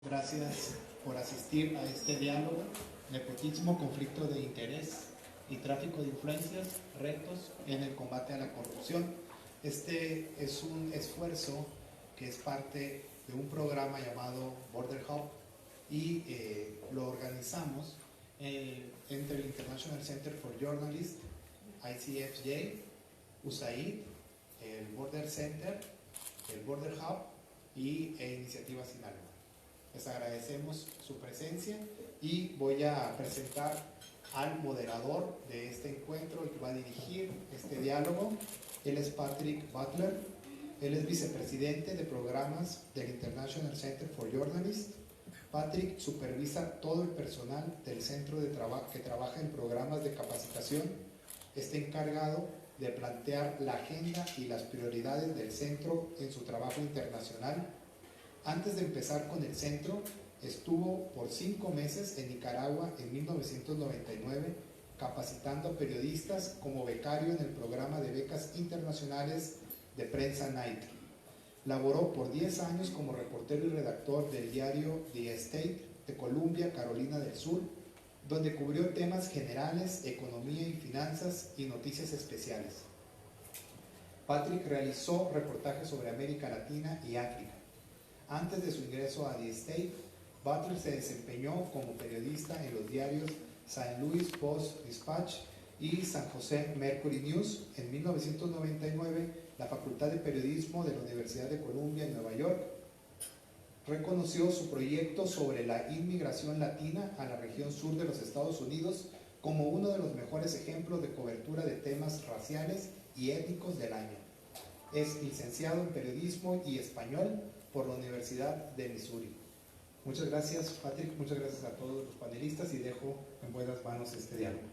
Gracias por asistir a este diálogo, nepotismo, conflicto de interés y tráfico de influencias, retos en el combate a la corrupción. Este es un esfuerzo que es parte de un programa llamado Border Hub y lo organizamos entre el International Center for Journalists, ICFJ, USAID, el Border Center, el Border Hub y Iniciativa Sinaloa. Les agradecemos su presencia y voy a presentar al moderador de este encuentro, el que va a dirigir este diálogo. Él es Patrick Butler. Él es vicepresidente de programas del International Center for Journalists. Patrick supervisa todo el personal del centro de que trabaja en programas de capacitación. Está encargado de plantear la agenda y las prioridades del centro en su trabajo internacional. Antes de empezar con el centro, estuvo por 5 meses en Nicaragua en 1999 capacitando a periodistas como becario en el programa de becas internacionales de prensa Knight. Laboró por 10 años como reportero y redactor del diario The State de Columbia, Carolina del Sur, donde cubrió temas generales, economía y finanzas y noticias especiales. Patrick realizó reportajes sobre América Latina y África. Antes de su ingreso a The State, Butler se desempeñó como periodista en los diarios St. Louis Post-Dispatch y San José Mercury News. En 1999, la Facultad de Periodismo de la Universidad de Columbia en Nueva York reconoció su proyecto sobre la inmigración latina a la región sur de los Estados Unidos como uno de los mejores ejemplos de cobertura de temas raciales y étnicos del año. Es licenciado en Periodismo y Español por la Universidad de Missouri. Muchas gracias, Patrick, muchas gracias a todos los panelistas y dejo en buenas manos este diálogo.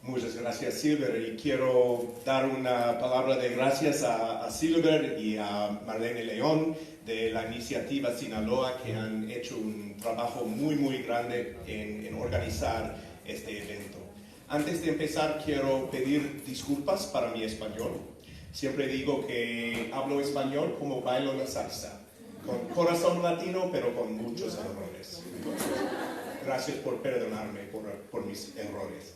Muchas gracias, Silver, y quiero dar una palabra de gracias a Silver y a Marlene León de la Iniciativa Sinaloa, que han hecho un trabajo muy grande en organizar este evento. Antes de empezar, quiero pedir disculpas para mi español. Siempre digo que hablo español como bailo la salsa, con corazón latino, pero con muchos errores. Entonces, gracias por perdonarme por mis errores.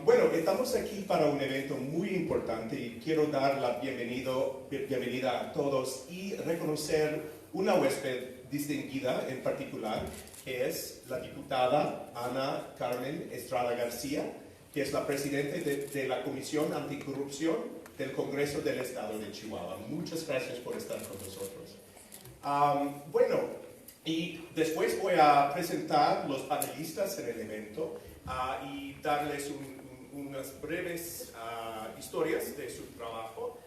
Bueno, estamos aquí para un evento muy importante y quiero dar la bienvenida a todos y reconocer una huésped distinguida en particular, que es la diputada Ana Carmen Estrada García, que es la presidenta de la Comisión Anticorrupción del Congreso del Estado de Chihuahua. Muchas gracias por estar con nosotros. Bueno, y después voy a presentar los panelistas en el evento y darles unas breves historias de su trabajo.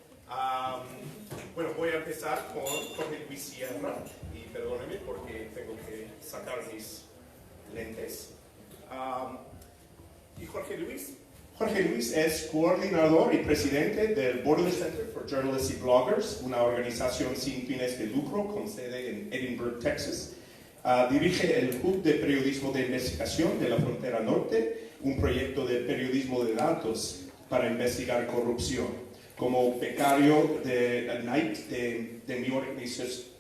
Bueno, voy a empezar con Jorge Luis Sierra, y perdónenme porque tengo que sacar mis lentes. Y Jorge Luis es coordinador y presidente del Border Center for Journalists y Bloggers, una organización sin fines de lucro con sede en Edinburgh, Texas. Dirige el Hub de Periodismo de Investigación de la Frontera Norte, un proyecto de periodismo de datos para investigar corrupción. Como becario de Knight de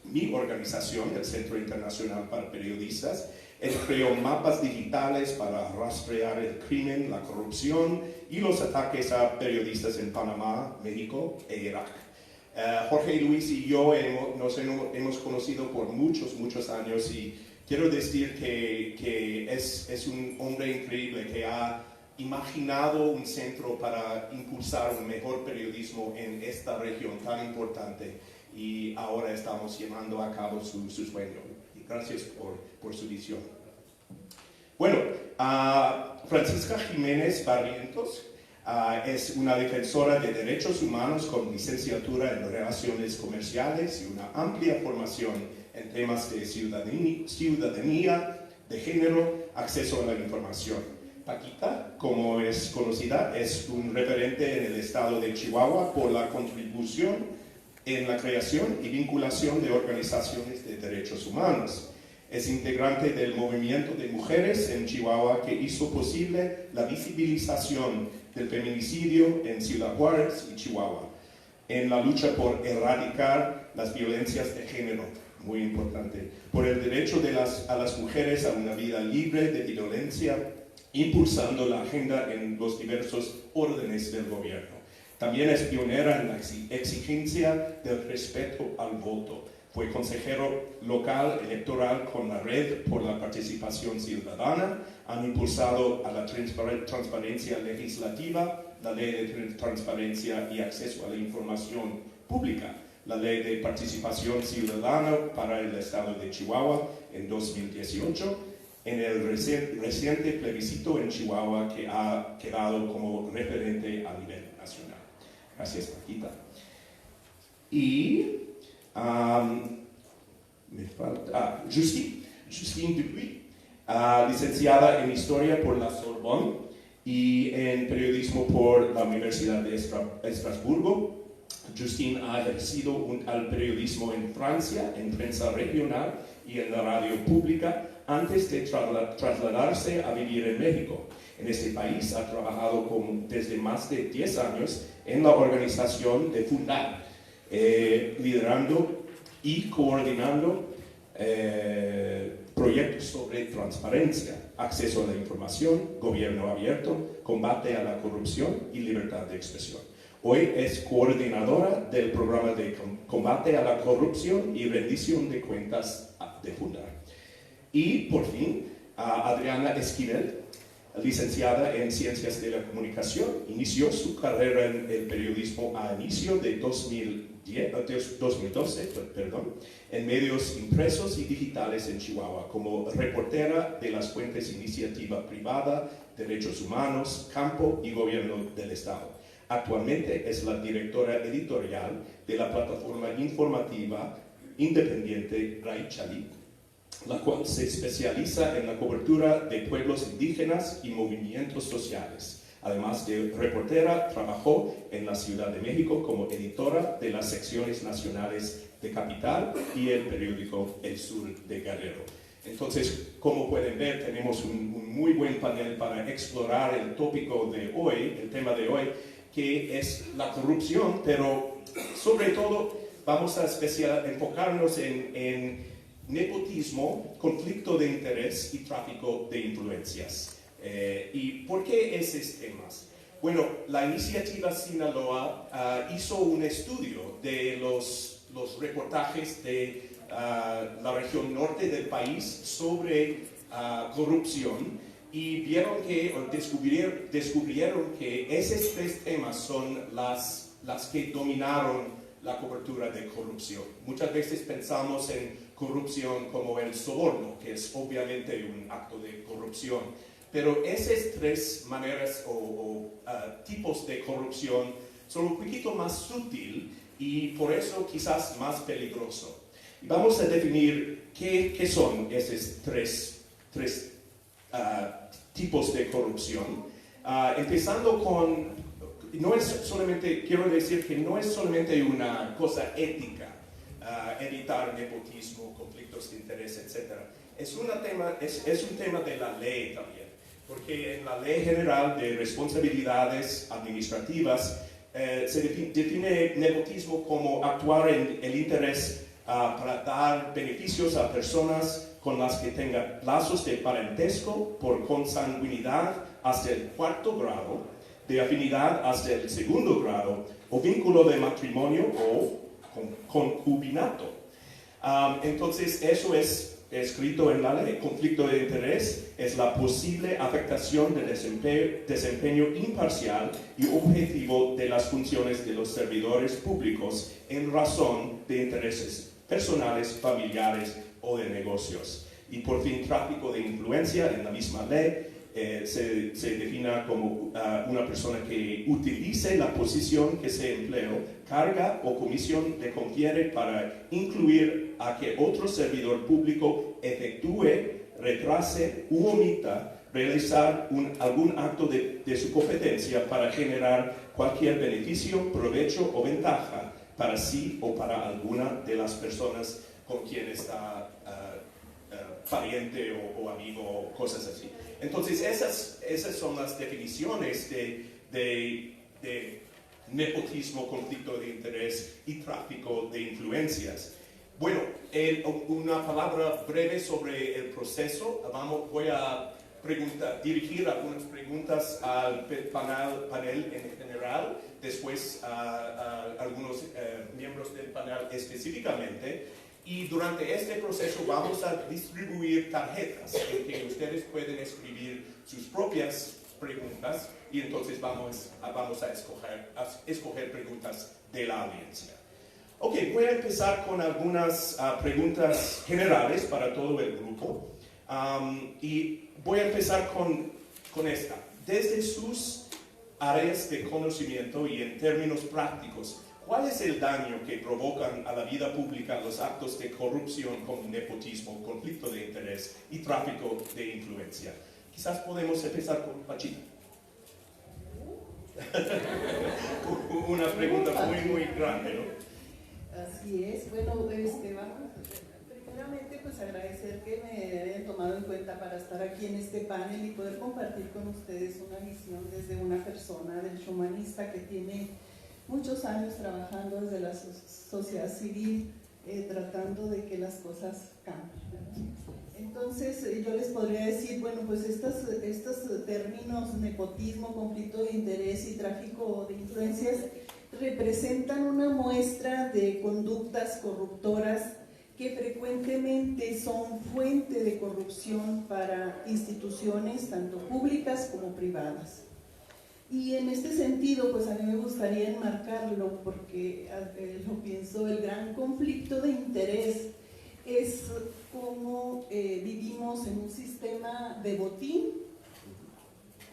mi organización, el Centro Internacional para Periodistas, él creó mapas digitales para rastrear el crimen, la corrupción y los ataques a periodistas en Panamá, México e Irak. Jorge Luis y yo nos hemos conocido por muchos años y quiero decir que es un hombre increíble que ha imaginado un centro para impulsar un mejor periodismo en esta región tan importante y ahora estamos llevando a cabo su sueño. Gracias por su visión. Bueno, Francisca Jiménez Barrientos es una defensora de derechos humanos con licenciatura en Relaciones Comerciales y una amplia formación en temas de ciudadanía, de género, acceso a la información. Paquita, como es conocida, es un referente en el estado de Chihuahua por la contribución en la creación y vinculación de organizaciones de derechos humanos. Es integrante del movimiento de mujeres en Chihuahua que hizo posible la visibilización del feminicidio en Ciudad Juárez y Chihuahua, en la lucha por erradicar las violencias de género. muy importante, por el derecho a las mujeres a una vida libre de violencia, impulsando la agenda en los diversos órdenes del gobierno. También es pionera en la exigencia del respeto al voto. Fue consejero local electoral con la Red por la Participación Ciudadana. Han impulsado a la transparencia legislativa, la Ley de Transparencia y Acceso a la Información Pública, la Ley de Participación Ciudadana para el Estado de Chihuahua en 2018, en el reciente plebiscito en Chihuahua que ha quedado como referente a nivel nacional. Gracias, Paquita. Y me falta Justine Dupuy, licenciada en Historia por la Sorbonne y en Periodismo por la Universidad de Estrasburgo. Justine ha ejercido al periodismo en Francia, en prensa regional y en la radio pública, antes de trasladarse a vivir en México. En este país ha trabajado desde más de 10 años en la organización de Fundar, liderando y coordinando proyectos sobre transparencia, acceso a la información, gobierno abierto, combate a la corrupción y libertad de expresión. Hoy es coordinadora del programa de combate a la corrupción y rendición de cuentas de Fundar. Y por fin, Adriana Esquivel, licenciada en Ciencias de la Comunicación, inició su carrera en el periodismo a inicio de 2012, en medios impresos y digitales en Chihuahua, como reportera de las fuentes Iniciativa Privada, Derechos Humanos, Campo y Gobierno del Estado. Actualmente es la directora editorial de la plataforma informativa independiente Raichali, la cual se especializa en la cobertura de pueblos indígenas y movimientos sociales. Además de reportera, trabajó en la Ciudad de México como editora de las secciones nacionales de Capital y el periódico El Sur de Guerrero. Entonces, como pueden ver, tenemos un muy buen panel para explorar el tópico de hoy, el tema de hoy, que es la corrupción, pero sobre todo vamos a enfocarnos en nepotismo, conflicto de interés y tráfico de influencias. ¿Y por qué esos temas? Bueno, la iniciativa Sinaloa hizo un estudio de los reportajes de la región norte del país sobre corrupción, y descubrieron que esos tres temas son las que dominaron la cobertura de corrupción. Muchas veces pensamos en corrupción como el soborno, que es obviamente un acto de corrupción, pero esas tres maneras o tipos de corrupción son un poquito más sutil y por eso quizás más peligroso. Vamos a definir qué son esos tres tipos de corrupción, empezando con, quiero decir que no es solamente una cosa ética, evitar nepotismo, conflictos de interés, etc. Es un tema de la ley también, porque en la Ley General de Responsabilidades Administrativas se define nepotismo como actuar en el interés para dar beneficios a personas con las que tenga lazos de parentesco por consanguinidad hasta el 4º grado, de afinidad hasta el 2º grado, o vínculo de matrimonio o concubinato. Entonces, eso es escrito en la ley. Conflicto de interés es la posible afectación del desempeño imparcial y objetivo de las funciones de los servidores públicos en razón de intereses personales, familiares o de negocios. Y por fin, tráfico de influencia en la misma ley se define como una persona que utilice la posición que se empleó, carga o comisión le confiere para incluir a que otro servidor público efectúe, retrase u omita realizar algún acto de su competencia para generar cualquier beneficio, provecho o ventaja para sí o para alguna de las personas con quien está pariente o amigo o cosas así. Entonces esas son las definiciones de nepotismo, conflicto de interés y tráfico de influencias. Bueno, una palabra breve sobre el proceso. Voy a dirigir algunas preguntas al panel en general, después a algunos miembros del panel específicamente. Y durante este proceso vamos a distribuir tarjetas en que ustedes pueden escribir sus propias preguntas y entonces vamos a escoger preguntas de la audiencia. Ok, voy a empezar con algunas preguntas generales para todo el grupo. Y voy a empezar con esta. Desde sus áreas de conocimiento y en términos prácticos, ¿cuál es el daño que provocan a la vida pública los actos de corrupción como nepotismo, conflicto de interés y tráfico de influencia? Quizás podemos empezar con Pachita. Una pregunta muy grande, ¿no? Así es. Bueno, primeramente pues agradecer que me hayan tomado en cuenta para estar aquí en este panel y poder compartir con ustedes una visión desde una persona, derecho humanista, que tiene muchos años trabajando desde la sociedad civil, tratando de que las cosas cambien. Entonces yo les podría decir, bueno, pues estos términos, nepotismo, conflicto de interés y tráfico de influencias, representan una muestra de conductas corruptoras que frecuentemente son fuente de corrupción para instituciones tanto públicas como privadas. Y en este sentido, pues a mí me gustaría enmarcarlo porque lo pienso, el gran conflicto de interés es cómo vivimos en un sistema de botín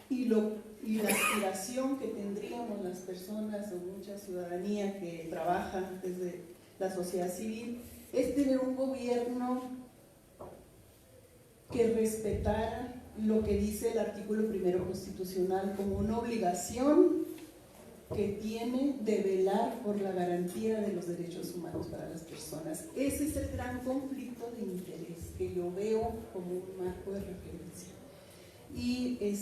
y la aspiración que tendríamos las personas o mucha ciudadanía que trabaja desde la sociedad civil es tener un gobierno que respetara lo que dice el artículo 1 constitucional como una obligación que tiene de velar por la garantía de los derechos humanos para las personas. Ese es el gran conflicto de interés que yo veo como un marco de referencia. Y el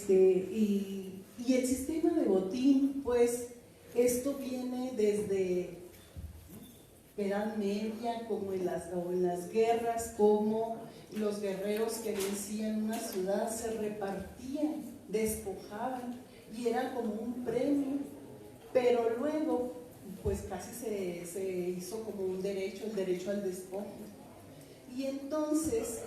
sistema de botín, pues esto viene desde Edad Media, como en las guerras, como los guerreros que vencían una ciudad se repartían, despojaban y era como un premio, pero luego pues casi se hizo como un derecho, el derecho al despojo. Y entonces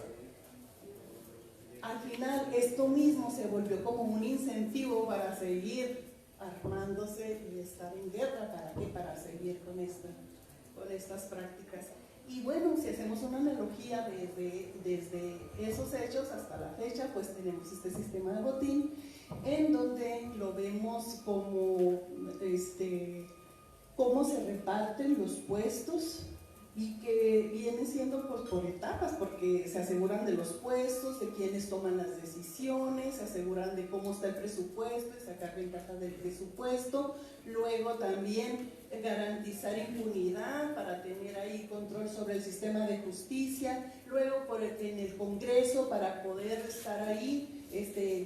al final esto mismo se volvió como un incentivo para seguir armándose y estar en guerra. ¿Para qué? Para seguir con estas prácticas. Y bueno, si hacemos una analogía desde esos hechos hasta la fecha, pues tenemos este sistema de botín en donde lo vemos como cómo se reparten los puestos y que viene siendo por etapas, porque se aseguran de los puestos, de quienes toman las decisiones, se aseguran de cómo está el presupuesto y sacar ventaja del presupuesto, luego también garantizar impunidad para tener ahí control sobre el sistema de justicia, luego en el Congreso para poder estar ahí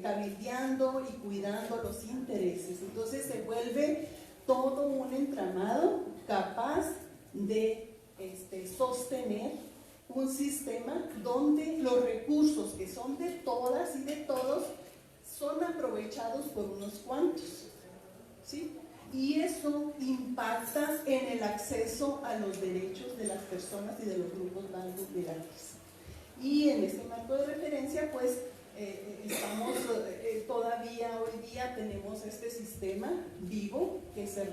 cabildeando y cuidando los intereses. Entonces se vuelve todo un entramado capaz de sostener un sistema donde los recursos que son de todas y de todos son aprovechados por unos cuantos, ¿sí? Y eso impacta en el acceso a los derechos de las personas y de los grupos más vulnerables. Y en este marco de referencia, pues, estamos todavía hoy día tenemos este sistema vivo que se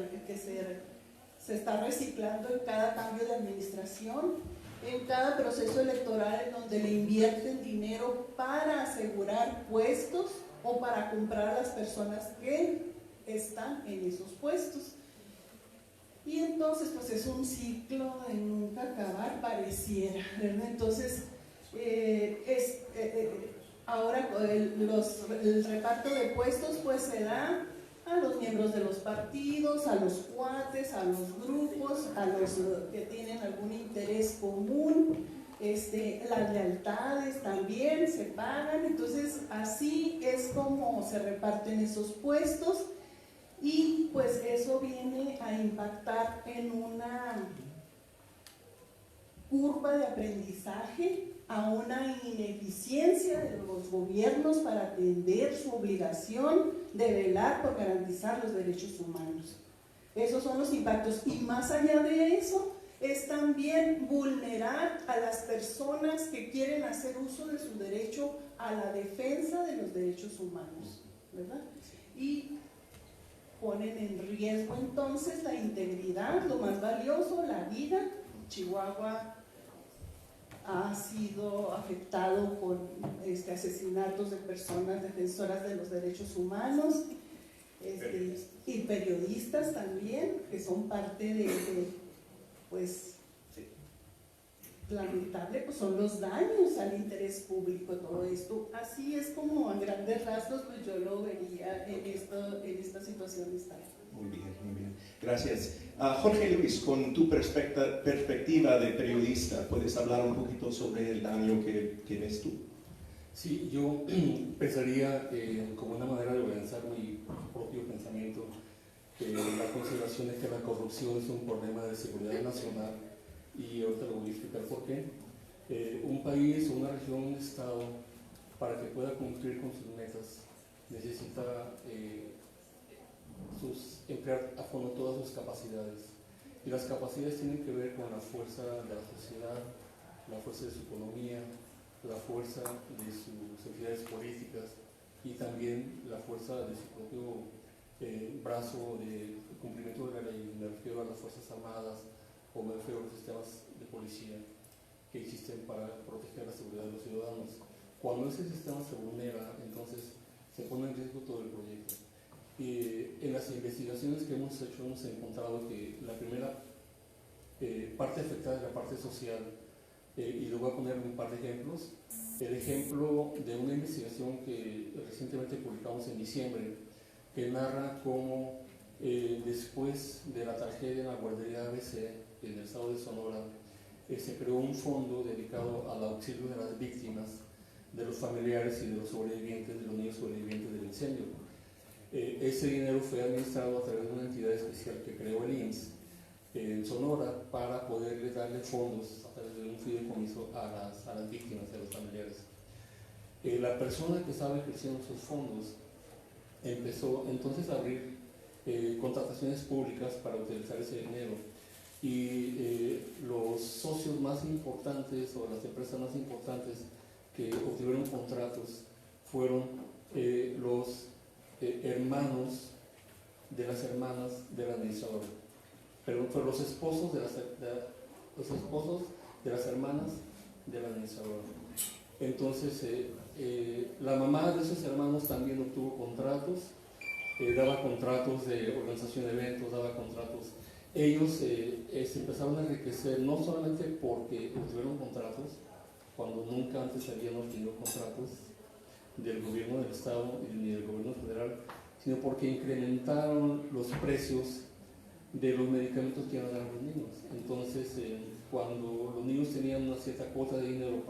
está reciclando en cada cambio de administración, en cada proceso electoral en donde le invierten dinero para asegurar puestos o para comprar a las personas que están en esos puestos. Y entonces pues es un ciclo de nunca acabar, pareciera, ¿verdad? Entonces ahora el reparto de puestos pues se da a los miembros de los partidos, a los cuates, a los grupos, a los que tienen algún interés común, las lealtades también se pagan. Entonces así es como se reparten esos puestos y pues eso viene a impactar en curva de aprendizaje, a una ineficiencia de los gobiernos para atender su obligación de velar por garantizar los derechos humanos. Esos son los impactos. Y más allá de eso, es también vulnerar a las personas que quieren hacer uso de su derecho a la defensa de los derechos humanos, ¿verdad? Y ponen en riesgo entonces la integridad, lo más valioso, la vida. Chihuahua ha sido afectado con asesinatos de personas defensoras de los derechos humanos, y periodistas también, que son parte de pues, lamentable, pues son los daños al interés público, todo esto. Así es como a grandes rasgos, pues yo lo vería en esta situación de Estado. Muy bien, muy bien. Gracias. Jorge Luis, con tu perspectiva de periodista, ¿puedes hablar un poquito sobre el daño que ves tú? Sí, yo pensaría como una manera de organizar mi propio pensamiento, la consideración es que la corrupción es un problema de seguridad nacional, y ahorita lo voy a explicar por qué. Un país, una región, un estado, para que pueda cumplir con sus metas, necesita emplear a fondo todas sus capacidades. Y las capacidades tienen que ver con la fuerza de la sociedad, la fuerza de su economía, la fuerza de sus entidades políticas y también la fuerza de su propio brazo de cumplimiento de la ley. Me refiero a las Fuerzas Armadas o me refiero a los sistemas de policía que existen para proteger la seguridad de los ciudadanos. Cuando ese sistema se vulnera, entonces se pone en riesgo todo el proyecto. En las investigaciones que hemos hecho hemos encontrado que la primera parte afectada es la parte social, y le voy a poner un par de ejemplos. El ejemplo de una investigación que recientemente publicamos en diciembre, que narra cómo después de la tragedia en la guardería ABC en el estado de Sonora, se creó un fondo dedicado al auxilio de las víctimas, de los familiares y de los sobrevivientes, de los niños sobrevivientes del incendio. Ese dinero fue administrado a través de una entidad especial que creó el IMSS en Sonora para poderle darle fondos a través de un fideicomiso a las víctimas, a los familiares. La persona que estaba ejerciendo esos fondos empezó entonces a abrir contrataciones públicas para utilizar ese dinero, y los socios más importantes o las empresas más importantes que obtuvieron contratos fueron los hermanos de las hermanas del administrador, pero fueron los esposos de las hermanas del administrador. Entonces la mamá de esos hermanos también obtuvo contratos, daba contratos de organización de eventos, daba contratos. Ellos se empezaron a enriquecer no solamente porque obtuvieron contratos, cuando nunca antes habían obtenido contratos del gobierno del estado ni del gobierno federal, sino porque incrementaron los precios de los medicamentos que iban a dar a los niños. Entonces, cuando los niños tenían una cierta cuota de dinero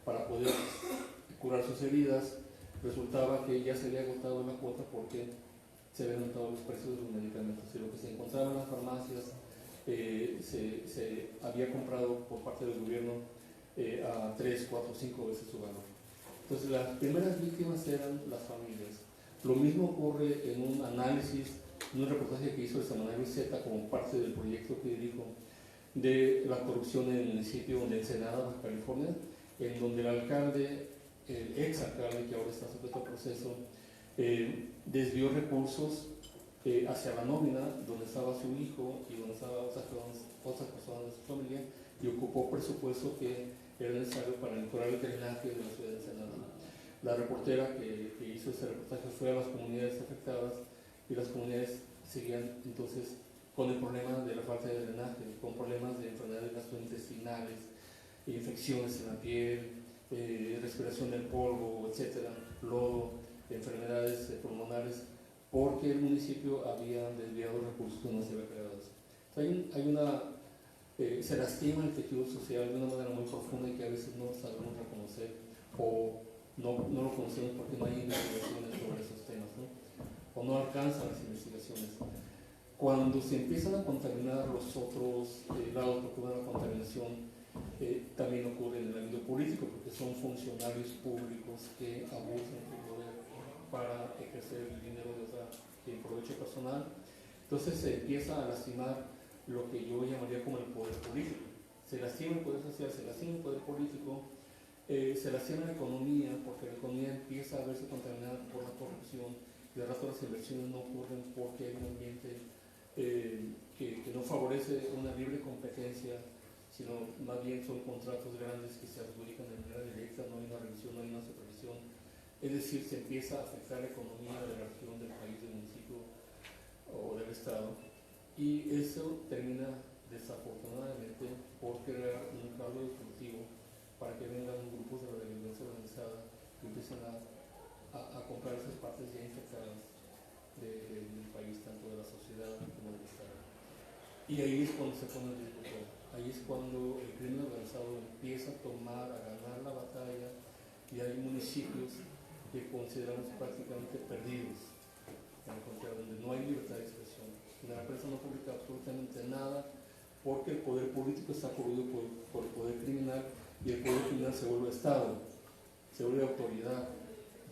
para poder curar sus heridas, resultaba que ya se había agotado la cuota porque se habían aumentado los precios de los medicamentos, y lo que se encontraba en las farmacias se había comprado por parte del gobierno a 3, 4, 5 veces su valor. Entonces las primeras víctimas eran las familias. Lo mismo ocurre en un análisis, en un reportaje que hizo el semanario Z como parte del proyecto que dirijo de la corrupción en el municipio de Ensenada, Baja California, en donde el alcalde, el ex alcalde que ahora está sujeto a proceso, desvió recursos hacia la nómina donde estaba su hijo y donde estaban otras personas de su familia, y ocupó presupuesto que era necesario para mejorar el drenaje de la ciudad de Ensenada. La reportera que hizo ese reportaje fue a las comunidades afectadas, y las comunidades seguían entonces con el problema de la falta de drenaje, con problemas de enfermedades gastrointestinales, infecciones en la piel, respiración del polvo, etcétera, lodo, enfermedades pulmonares, porque el municipio había desviado recursos que no se habían creado. Se lastima el tejido social de una manera muy profunda y que a veces no sabemos reconocer, o no lo conocemos porque no hay investigaciones sobre esos temas, ¿no? O no alcanzan las investigaciones. Cuando se empiezan a contaminar los otros lados, porque hubo una contaminación también ocurre en el ámbito político, porque son funcionarios públicos que abusan su poder para ejercer el dinero en provecho personal. Entonces se empieza a lastimar lo que yo llamaría como el poder político. Se lastima el poder social, se lastima el poder político, se lastima la economía, porque la economía empieza a verse contaminada por la corrupción, y de rato las inversiones no ocurren porque hay un ambiente que no favorece una libre competencia, sino más bien son contratos grandes que se adjudican de manera directa, no hay una revisión, no hay una supervisión. Es decir, se empieza a afectar la economía de la región, del país, del municipio o del estado, y eso termina desafortunadamente por crear un caldo destructivo para que vengan grupos de la delincuencia organizada que empiezan a comprar esas partes ya infectadas del país, tanto de la sociedad como del estado. Y ahí es cuando se pone el riesgo todo. Ahí es cuando el crimen organizado empieza a tomar, a ganar la batalla, y hay municipios que consideramos prácticamente perdidos, donde no hay libertad de expresión. La prensa no publica absolutamente nada porque el poder político está corroído por el poder criminal, y el poder criminal se vuelve Estado, se vuelve autoridad,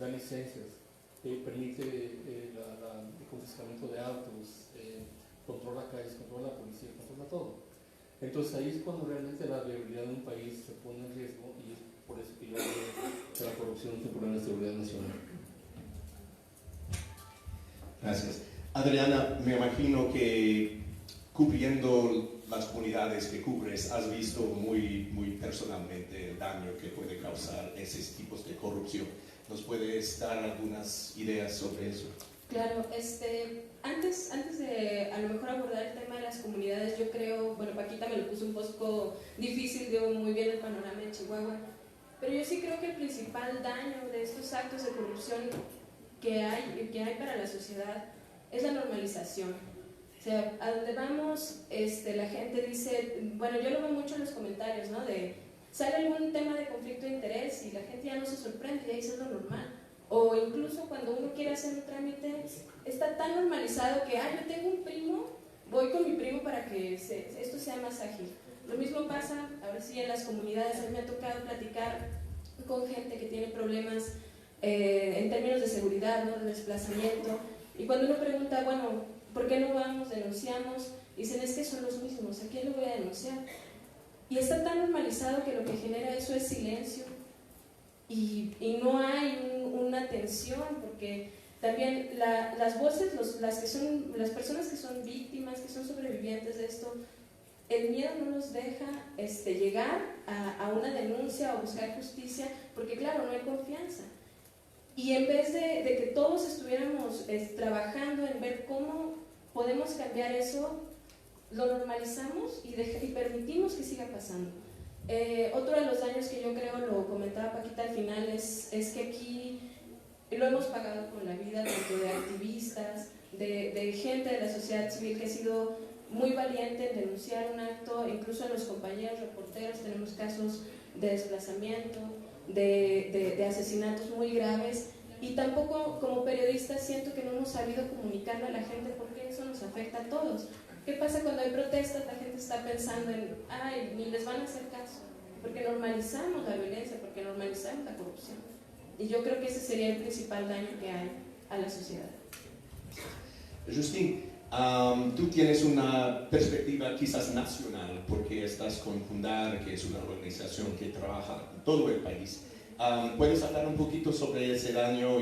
da licencias, permite el confiscamiento de autos, controla calles, controla la policía, controla todo. Entonces ahí es cuando realmente la viabilidad de un país se pone en riesgo, y es por eso que yo creo que la corrupción es un problema de seguridad nacional. Gracias. Adriana, me imagino que cubriendo las comunidades que cubres, has visto muy personalmente el daño que puede causar esos tipos de corrupción. ¿Nos puedes dar algunas ideas sobre eso? Claro, antes de a lo mejor abordar el tema de las comunidades, yo creo, bueno, Paquita me lo puso un poco difícil, dio muy bien el panorama de Chihuahua, pero yo sí creo que el principal daño de estos actos de corrupción que hay para la sociedad es la normalización. O sea, a donde vamos, la gente dice, bueno, yo lo veo mucho en los comentarios, ¿no? Sale algún tema de conflicto de interés y la gente ya no se sorprende, ya dice es lo normal. O incluso cuando uno quiere hacer un trámite, está tan normalizado que, yo tengo un primo, voy con mi primo para que esto sea más ágil. Lo mismo pasa, ahora sí, en las comunidades. A mí me ha tocado platicar con gente que tiene problemas en términos de seguridad, ¿no? De desplazamiento. Y cuando uno pregunta, bueno, ¿por qué no vamos, denunciamos? Dicen, es que son los mismos, ¿a quién lo voy a denunciar? Y está tan normalizado que lo que genera eso es silencio. Y no hay una atención, porque también las voces, las personas que son víctimas, que son sobrevivientes de esto, el miedo no los deja llegar a una denuncia o buscar justicia, porque claro, no hay confianza. Y en vez de que todos estuviéramos trabajando en ver cómo podemos cambiar eso, lo normalizamos y permitimos que siga pasando. Otro de los daños que yo creo, lo comentaba Paquita al final, es que aquí lo hemos pagado con la vida, tanto de activistas, de gente de la sociedad civil que ha sido muy valiente en denunciar un acto. Incluso en los compañeros reporteros tenemos casos de desplazamiento, de asesinatos muy graves, y tampoco como periodistas siento que no hemos sabido comunicarle a la gente porque eso nos afecta a todos. ¿Qué pasa cuando hay protestas? La gente está pensando en, ni les van a hacer caso, porque normalizamos la violencia, porque normalizamos la corrupción. Y yo creo que ese sería el principal daño que hay a la sociedad. Justin, tú tienes una perspectiva quizás nacional, porque estás con Fundar, que es una organización que trabaja en todo el país. ¿Puedes hablar un poquito sobre ese daño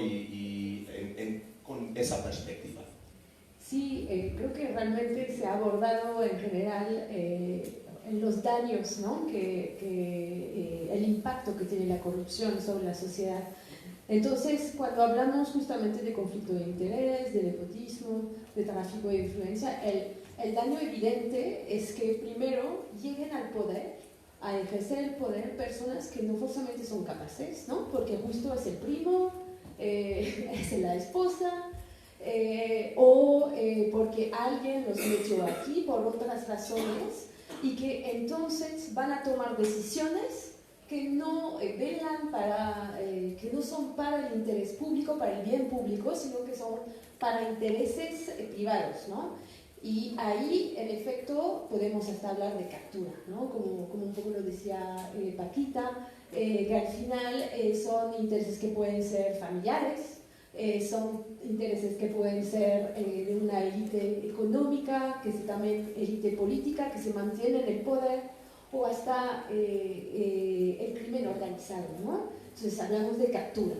con esa perspectiva? Sí, creo que realmente se ha abordado en general en los daños, ¿no? El impacto que tiene la corrupción sobre la sociedad. Entonces, cuando hablamos justamente de conflicto de interés, de nepotismo, de tráfico de influencia, el daño evidente es que primero lleguen al poder, a ejercer el poder, personas que no forzosamente son capaces, ¿no? Porque justo es el primo, es la esposa, porque alguien los metió aquí por otras razones, y que entonces van a tomar decisiones que no que no son para el interés público, para el bien público, sino que son para intereses privados, ¿no? Y ahí, en efecto, podemos hasta hablar de captura, ¿no? Como un poco lo decía Paquita, que al final son intereses que pueden ser familiares, son intereses que pueden ser de una élite económica, que es también élite política, que se mantiene en el poder, o hasta el crimen organizado, ¿no? Entonces hablamos de captura.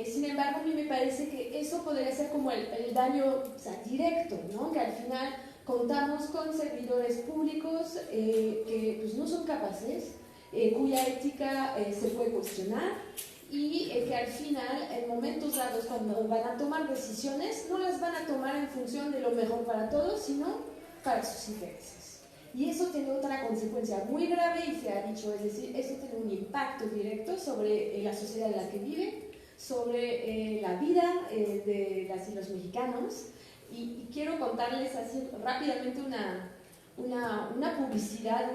Sin embargo, a mí me parece que eso podría ser como el daño, o sea, directo, ¿no? Que al final contamos con servidores públicos que pues, no son capaces, cuya ética se puede cuestionar y que al final, en momentos dados, cuando van a tomar decisiones, no las van a tomar en función de lo mejor para todos, sino para sus intereses. Y eso tiene otra consecuencia muy grave y se ha dicho, es decir, eso tiene un impacto directo sobre la sociedad en la que vive, sobre la vida de las y los mexicanos. Y quiero contarles así rápidamente una publicidad,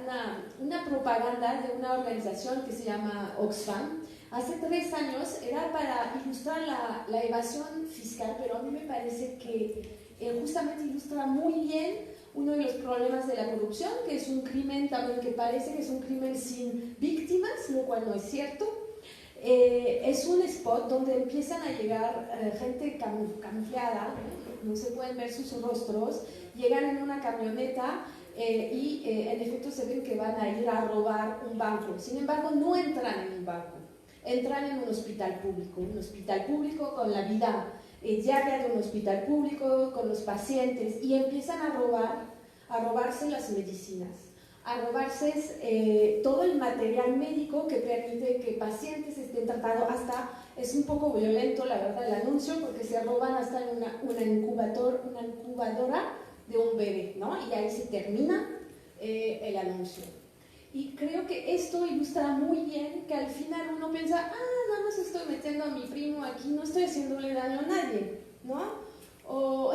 una propaganda de una organización que se llama Oxfam. Hace 3 años era para ilustrar la evasión fiscal, pero a mí me parece que justamente ilustra muy bien uno de los problemas de la corrupción, que es un crimen también que parece que es un crimen sin víctimas, lo cual no es cierto. Es un spot donde empiezan a llegar gente camuflada, no se pueden ver sus rostros, llegan en una camioneta y en efecto se ven que van a ir a robar un banco. Sin embargo, no entran en un banco, entran en un hospital público con la vida diaria de un hospital público, con los pacientes, y empiezan a robarse las medicinas, a robarse todo el material médico que permite que pacientes estén tratados. Hasta es un poco violento, la verdad, el anuncio, porque se roban hasta una incubadora de un bebé, ¿no? Y ahí se termina el anuncio. Y creo que esto ilustra muy bien que al final uno piensa, nada más estoy metiendo a mi primo aquí, no estoy haciéndole daño a nadie, ¿no? O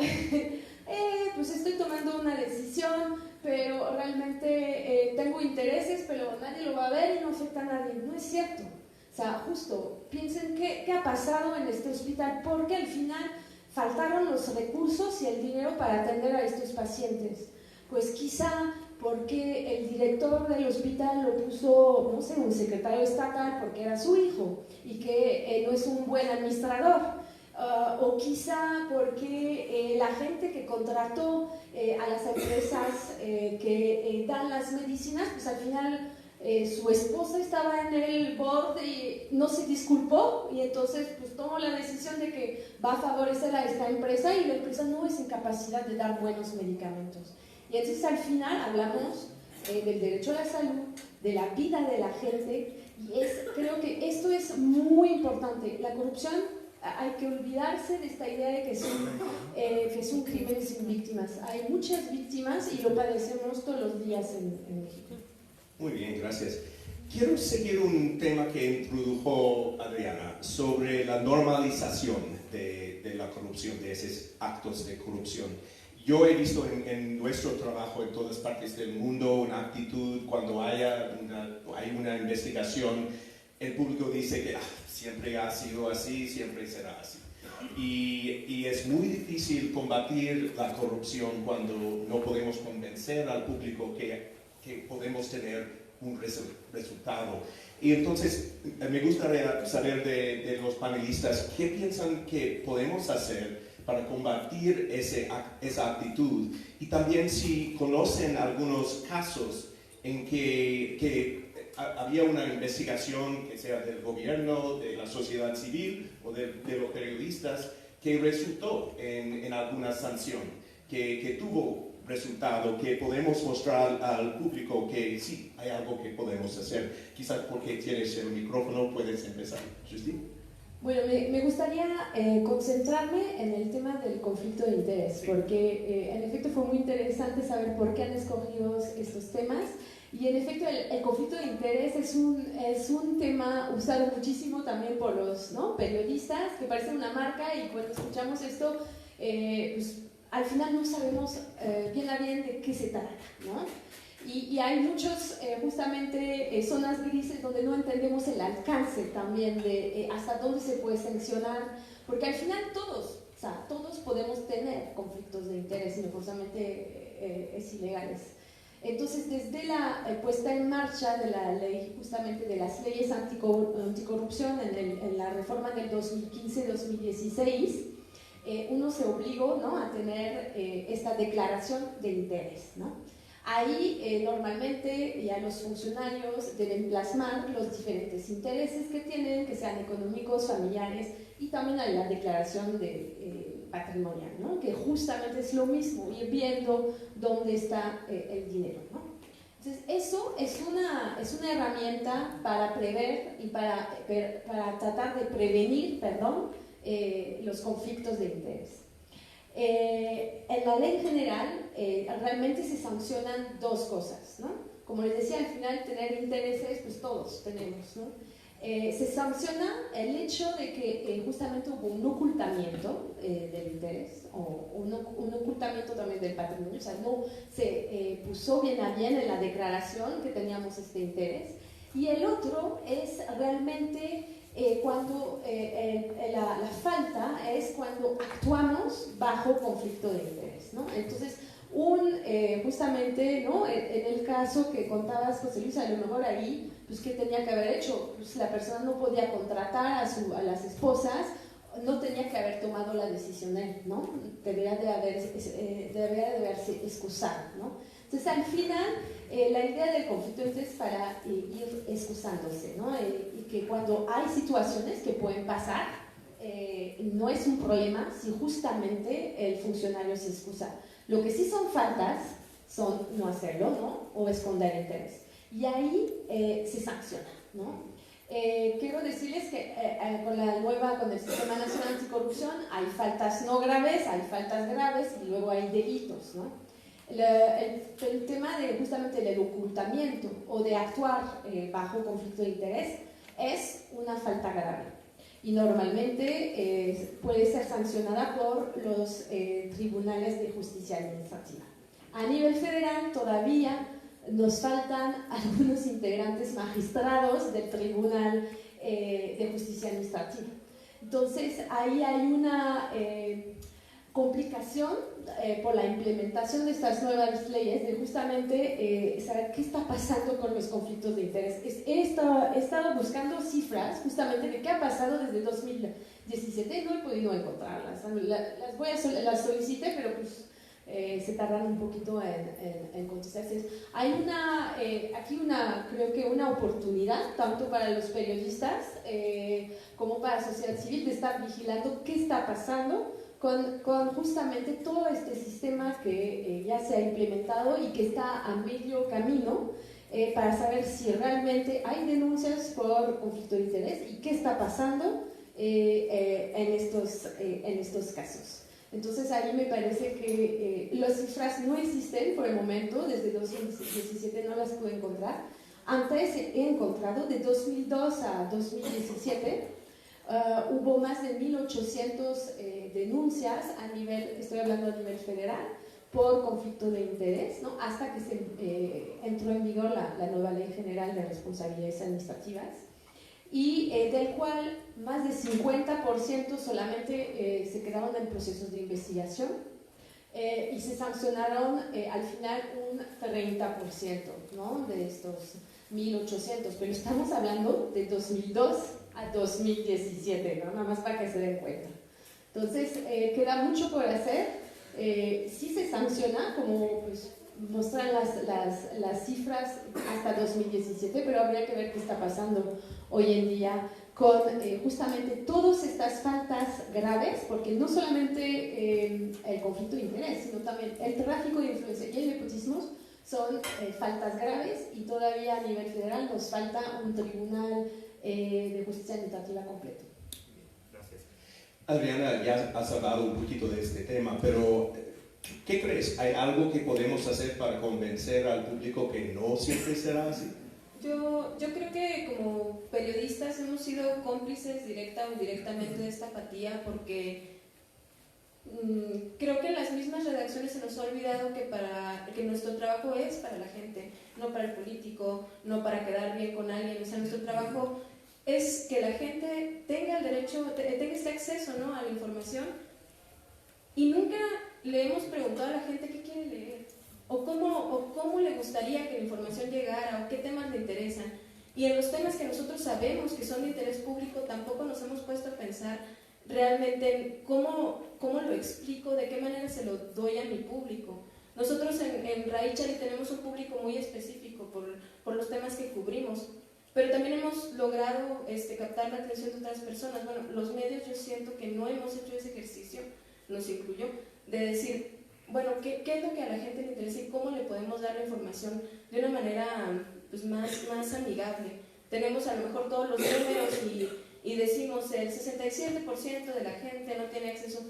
pues estoy tomando una decisión, pero realmente tengo intereses, pero nadie lo va a ver y no afecta a nadie. No es cierto. O sea, justo, piensen qué ha pasado en este hospital, porque al final faltaron los recursos y el dinero para atender a estos pacientes. Pues quizá porque el director del hospital lo puso, no sé, un secretario estatal porque era su hijo y que no es un buen administrador. O quizá porque la gente que contrató a las empresas que dan las medicinas, pues al final su esposa estaba en el board y no se disculpó, y entonces pues tomó la decisión de que va a favorecer a esta empresa, y la empresa no es en capacidad de dar buenos medicamentos. Y entonces al final hablamos del derecho a la salud, de la vida de la gente, y creo que esto es muy importante. La corrupción, hay que olvidarse de esta idea de que es un crimen sin víctimas. Hay muchas víctimas y lo padecemos todos los días en México. Muy bien, gracias. Quiero seguir un tema que introdujo Adriana sobre la normalización de la corrupción, de esos actos de corrupción. Yo he visto en nuestro trabajo en todas partes del mundo una actitud cuando hay una investigación, el público dice que siempre ha sido así, siempre será así. Y es muy difícil combatir la corrupción cuando no podemos convencer al público que podemos tener un resultado. Y entonces me gustaría saber de los panelistas qué piensan que podemos hacer para combatir esa actitud, y también si conocen algunos casos en que había una investigación, que sea del gobierno, de la sociedad civil o de los periodistas, que resultó en alguna sanción, que tuvo resultado, que podemos mostrar al público que sí, hay algo que podemos hacer. Quizás porque tienes el micrófono puedes empezar. Justine. Bueno, me gustaría concentrarme en el tema del conflicto de interés, porque en efecto fue muy interesante saber por qué han escogido estos temas. Y en efecto el conflicto de interés es un tema usado muchísimo también por los periodistas, que parece una marca, y cuando escuchamos esto, pues al final no sabemos bien a bien de qué se trata, ¿no? Y hay muchos, justamente, zonas grises donde no entendemos el alcance también de hasta dónde se puede sancionar, porque al final todos O sea, todos podemos tener conflictos de interés y no forzosamente es ilegales. Entonces, desde la puesta en marcha de la ley, justamente de las leyes anticorrupción en la reforma del 2015-2016, uno se obligó, ¿no?, a tener esta declaración de interés, ¿no? Ahí normalmente ya los funcionarios deben plasmar los diferentes intereses que tienen, que sean económicos, familiares, y también hay la declaración de patrimonial, ¿no?, que justamente es lo mismo, ir viendo dónde está el dinero, ¿no? Entonces, eso es una herramienta para prever y para tratar de prevenir, los conflictos de interés. En la ley general realmente se sancionan dos cosas, ¿no? Como les decía, al final tener intereses, pues todos tenemos, ¿no? Se sanciona el hecho de que justamente hubo un ocultamiento del interés o un ocultamiento también del patrimonio, o sea, no se puso bien a bien en la declaración que teníamos este interés. Y el otro es realmente cuando la falta es cuando actuamos bajo conflicto de interés, ¿no? Entonces, justamente, ¿no?, en el caso que contabas, José Luis, a lo mejor ahí, pues, ¿qué tenía que haber hecho? Pues la persona no podía contratar a las esposas, no tenía que haber tomado la decisión él, ¿no? Debería de haberse excusado, ¿no? Entonces, al final, la idea del conflicto es para ir excusándose, ¿no? Y que cuando hay situaciones que pueden pasar, no es un problema si justamente el funcionario se excusa. Lo que sí son faltas son no hacerlo, ¿no?, o esconder interés. Y ahí se sanciona, ¿no? Quiero decirles que con el Sistema Nacional Anticorrupción hay faltas no graves, hay faltas graves y luego hay delitos, ¿no? El tema de justamente del ocultamiento o de actuar bajo conflicto de interés es una falta grave y normalmente puede ser sancionada por los tribunales de justicia administrativa. A nivel federal todavía nos faltan algunos integrantes magistrados del Tribunal de Justicia Administrativa. Entonces, ahí hay una complicación por la implementación de estas nuevas leyes, de justamente saber qué está pasando con los conflictos de interés. He estado buscando cifras justamente de qué ha pasado desde 2017 y no he podido encontrarlas. Las solicité, pero pues se tardan un poquito en contestarse. Hay creo que una oportunidad, tanto para los periodistas como para la sociedad civil, de estar vigilando qué está pasando con justamente todo este sistema que ya se ha implementado y que está a medio camino para saber si realmente hay denuncias por conflicto de interés y qué está pasando en estos casos. Entonces ahí me parece que las cifras no existen por el momento, desde 2017 no las puedo encontrar. Antes he encontrado de 2002 a 2017 hubo más de 1.800 denuncias estoy hablando a nivel federal, por conflicto de interés, ¿no?, hasta que entró en vigor la nueva Ley General de Responsabilidades Administrativas, y del cual más de 50% solamente se quedaron en procesos de investigación y se sancionaron al final un 30%, ¿no?, de estos 1.800, pero estamos hablando de 2002 a 2017, ¿no?, nada más para que se den cuenta. Entonces, queda mucho por hacer. Sí se sanciona, como pues, muestran las cifras hasta 2017, pero habría que ver qué está pasando hoy en día con justamente todas estas faltas graves, porque no solamente el conflicto de interés, sino también el tráfico de influencia y el nepotismo son faltas graves, y todavía a nivel federal nos falta un tribunal de justicia administrativa completo. Gracias. Adriana, ya has hablado un poquito de este tema, pero ¿qué crees? ¿Hay algo que podemos hacer para convencer al público que no siempre será así? Yo creo que como periodistas hemos sido cómplices directa o indirectamente de esta apatía, porque creo que en las mismas redacciones se nos ha olvidado que nuestro trabajo es para la gente, no para el político, no para quedar bien con alguien. O sea, nuestro trabajo es que la gente tenga el derecho, tenga este acceso, ¿no?, a la información y nunca le hemos preguntado a la gente qué quiere leer, o cómo le gustaría que la información llegara, o qué temas le interesan. Y en los temas que nosotros sabemos que son de interés público, tampoco nos hemos puesto a pensar realmente en cómo lo explico, de qué manera se lo doy a mi público. Nosotros en Raichari tenemos un público muy específico por los temas que cubrimos, pero también hemos logrado captar la atención de otras personas. Bueno, los medios, yo siento que no hemos hecho ese ejercicio, nos incluyó, de decir, bueno, ¿qué es lo que a la gente le interesa y cómo le podemos dar la información de una manera pues, más amigable? Tenemos a lo mejor todos los números y decimos el 67% de la gente no tiene acceso,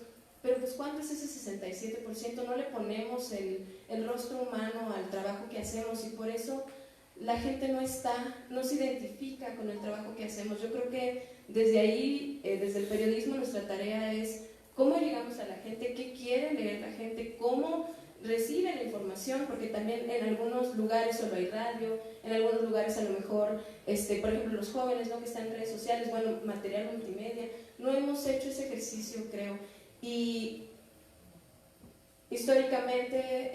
pero pues ¿cuánto es ese 67%? No le ponemos el rostro humano al trabajo que hacemos, y por eso la gente no se identifica con el trabajo que hacemos. Yo creo que desde ahí, desde el periodismo, nuestra tarea es cómo llegamos a la gente, qué quiere leer la gente, cómo recibe la información, porque también en algunos lugares solo hay radio, en algunos lugares a lo mejor, por ejemplo, los jóvenes, ¿no?, que están en redes sociales, bueno, material multimedia. No hemos hecho ese ejercicio, creo. Y históricamente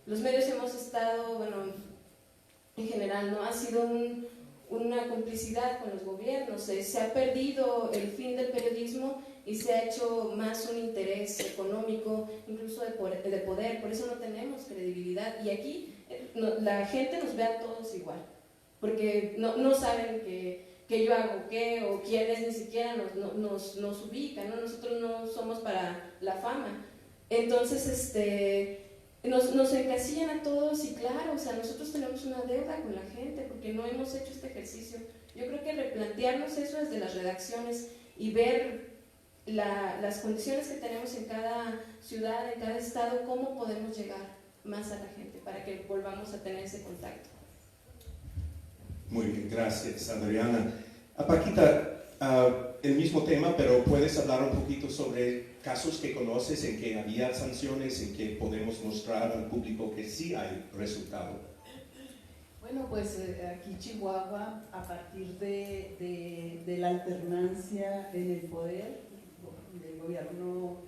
los medios hemos estado, bueno, en general, ¿no?, ha sido una complicidad con los gobiernos. Se ha perdido el fin del periodismo y se ha hecho más un interés económico, incluso de poder. Por eso no tenemos credibilidad, y aquí la gente nos ve a todos igual, porque no saben que yo hago qué o quiénes ni siquiera nos ubican, ¿no? Nosotros no somos para la fama. Entonces nos encasillan a todos, y claro, o sea, nosotros tenemos una deuda con la gente porque no hemos hecho este ejercicio. Yo creo que replantearnos eso desde las redacciones y ver las condiciones que tenemos en cada ciudad, en cada estado, cómo podemos llegar más a la gente para que volvamos a tener ese contacto. Muy bien, gracias, Adriana. Paquita, el mismo tema, pero puedes hablar un poquito sobre casos que conoces en que había sanciones, en que podemos mostrar al público que sí hay resultado. Bueno, pues aquí Chihuahua, a partir de la alternancia en el poder del gobierno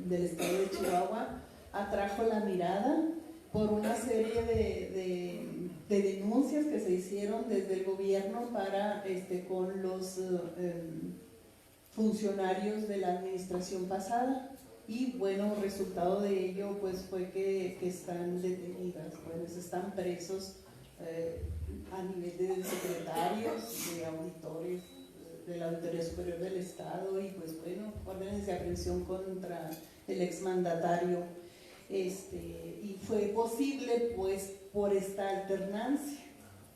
del estado de Chihuahua, atrajo la mirada por una serie de denuncias que se hicieron desde el gobierno para con los funcionarios de la administración pasada, y bueno, resultado de ello pues fue que están detenidas, pues están presos a nivel de secretarios, de auditores de la Auditoría Superior del Estado, y pues bueno, órdenes de aprehensión contra el exmandatario. Y fue posible pues por esta alternancia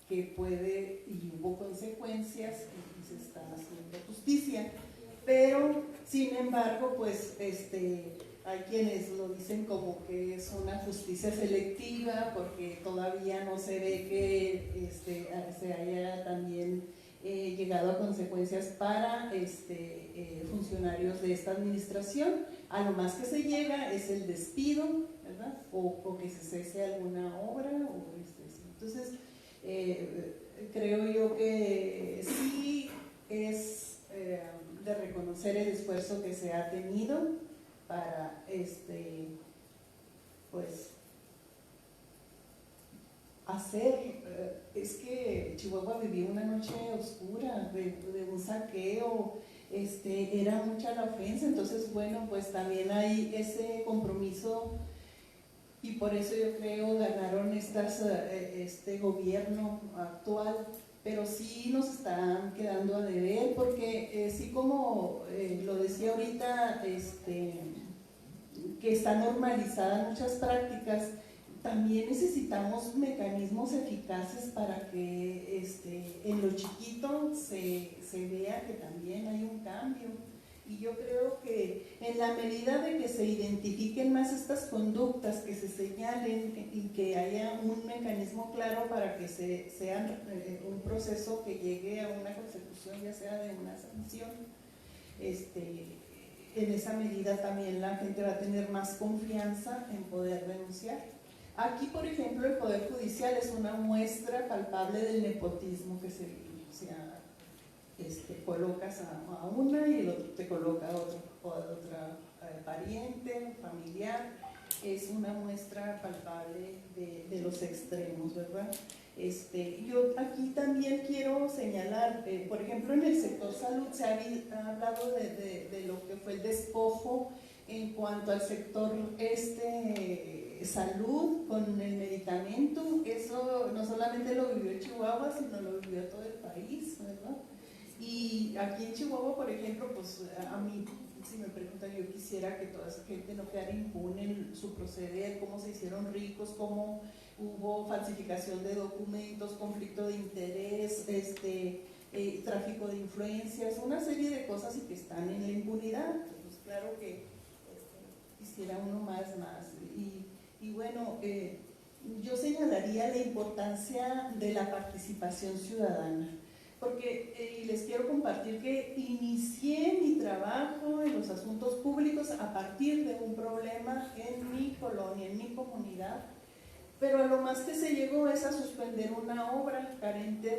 que puede, y hubo consecuencias, y se está haciendo justicia, pero sin embargo pues hay quienes lo dicen como que es una justicia selectiva, porque todavía no se ve que se haya también llegado a consecuencias para funcionarios de esta administración. A lo más que se llega es el despido, ¿verdad? O que se cese alguna obra. Entonces, creo yo que sí es de reconocer el esfuerzo que se ha tenido para pues hacer, es que Chihuahua vivió una noche oscura de un saqueo, era mucha la ofensa. Entonces bueno, pues también hay ese compromiso, y por eso yo creo ganaron este gobierno actual, pero sí nos están quedando a deber, porque sí, como lo decía ahorita, que están normalizadas muchas prácticas, también necesitamos mecanismos eficaces para que en lo chiquito se vea que también hay un cambio. Y yo creo que en la medida de que se identifiquen más estas conductas, que se señalen y que haya un mecanismo claro para que sea un proceso que llegue a una consecución, ya sea de una sanción, en esa medida también la gente va a tener más confianza en poder denunciar. Aquí, por ejemplo, el Poder Judicial es una muestra palpable del nepotismo que se vive. O sea, colocas a una y el otro te coloca a otra pariente, familiar, es una muestra palpable de los extremos, ¿verdad? Yo aquí también quiero señalar, por ejemplo, en el sector salud se ha hablado de lo que fue el despojo en cuanto al sector salud con el medicamento. Eso no solamente lo vivió Chihuahua, sino lo vivió todo el país, ¿verdad? Y aquí en Chihuahua, por ejemplo, pues a mí, si me preguntan, yo quisiera que toda esa gente no quedara impune en su proceder, cómo se hicieron ricos, cómo hubo falsificación de documentos, conflicto de interés, tráfico de influencias, una serie de cosas y que están en la impunidad. Pues claro que quisiera uno más. Y bueno, yo señalaría la importancia de la participación ciudadana, porque les quiero compartir que inicié mi trabajo en los asuntos públicos a partir de un problema en mi colonia, en mi comunidad, pero a lo más que se llegó es a suspender una obra carente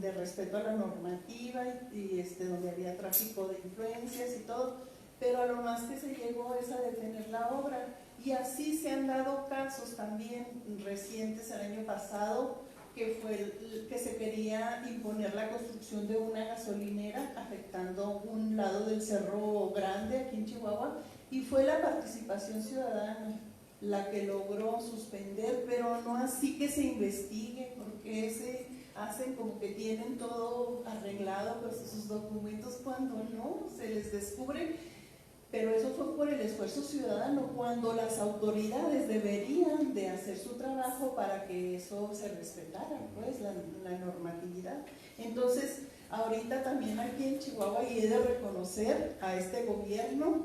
de respeto a la normativa y donde había tráfico de influencias y todo, pero a lo más que se llegó es a detener la obra. Y así se han dado casos también recientes el año pasado, que se quería imponer la construcción de una gasolinera afectando un lado del Cerro Grande aquí en Chihuahua, y fue la participación ciudadana la que logró suspender, pero no así que se investigue, porque hacen como que tienen todo arreglado con sus documentos cuando no, se les descubre. Pero eso fue por el esfuerzo ciudadano, cuando las autoridades deberían de hacer su trabajo para que eso se respetara, pues, la normatividad. Entonces, ahorita también aquí en Chihuahua, y he de reconocer a este gobierno,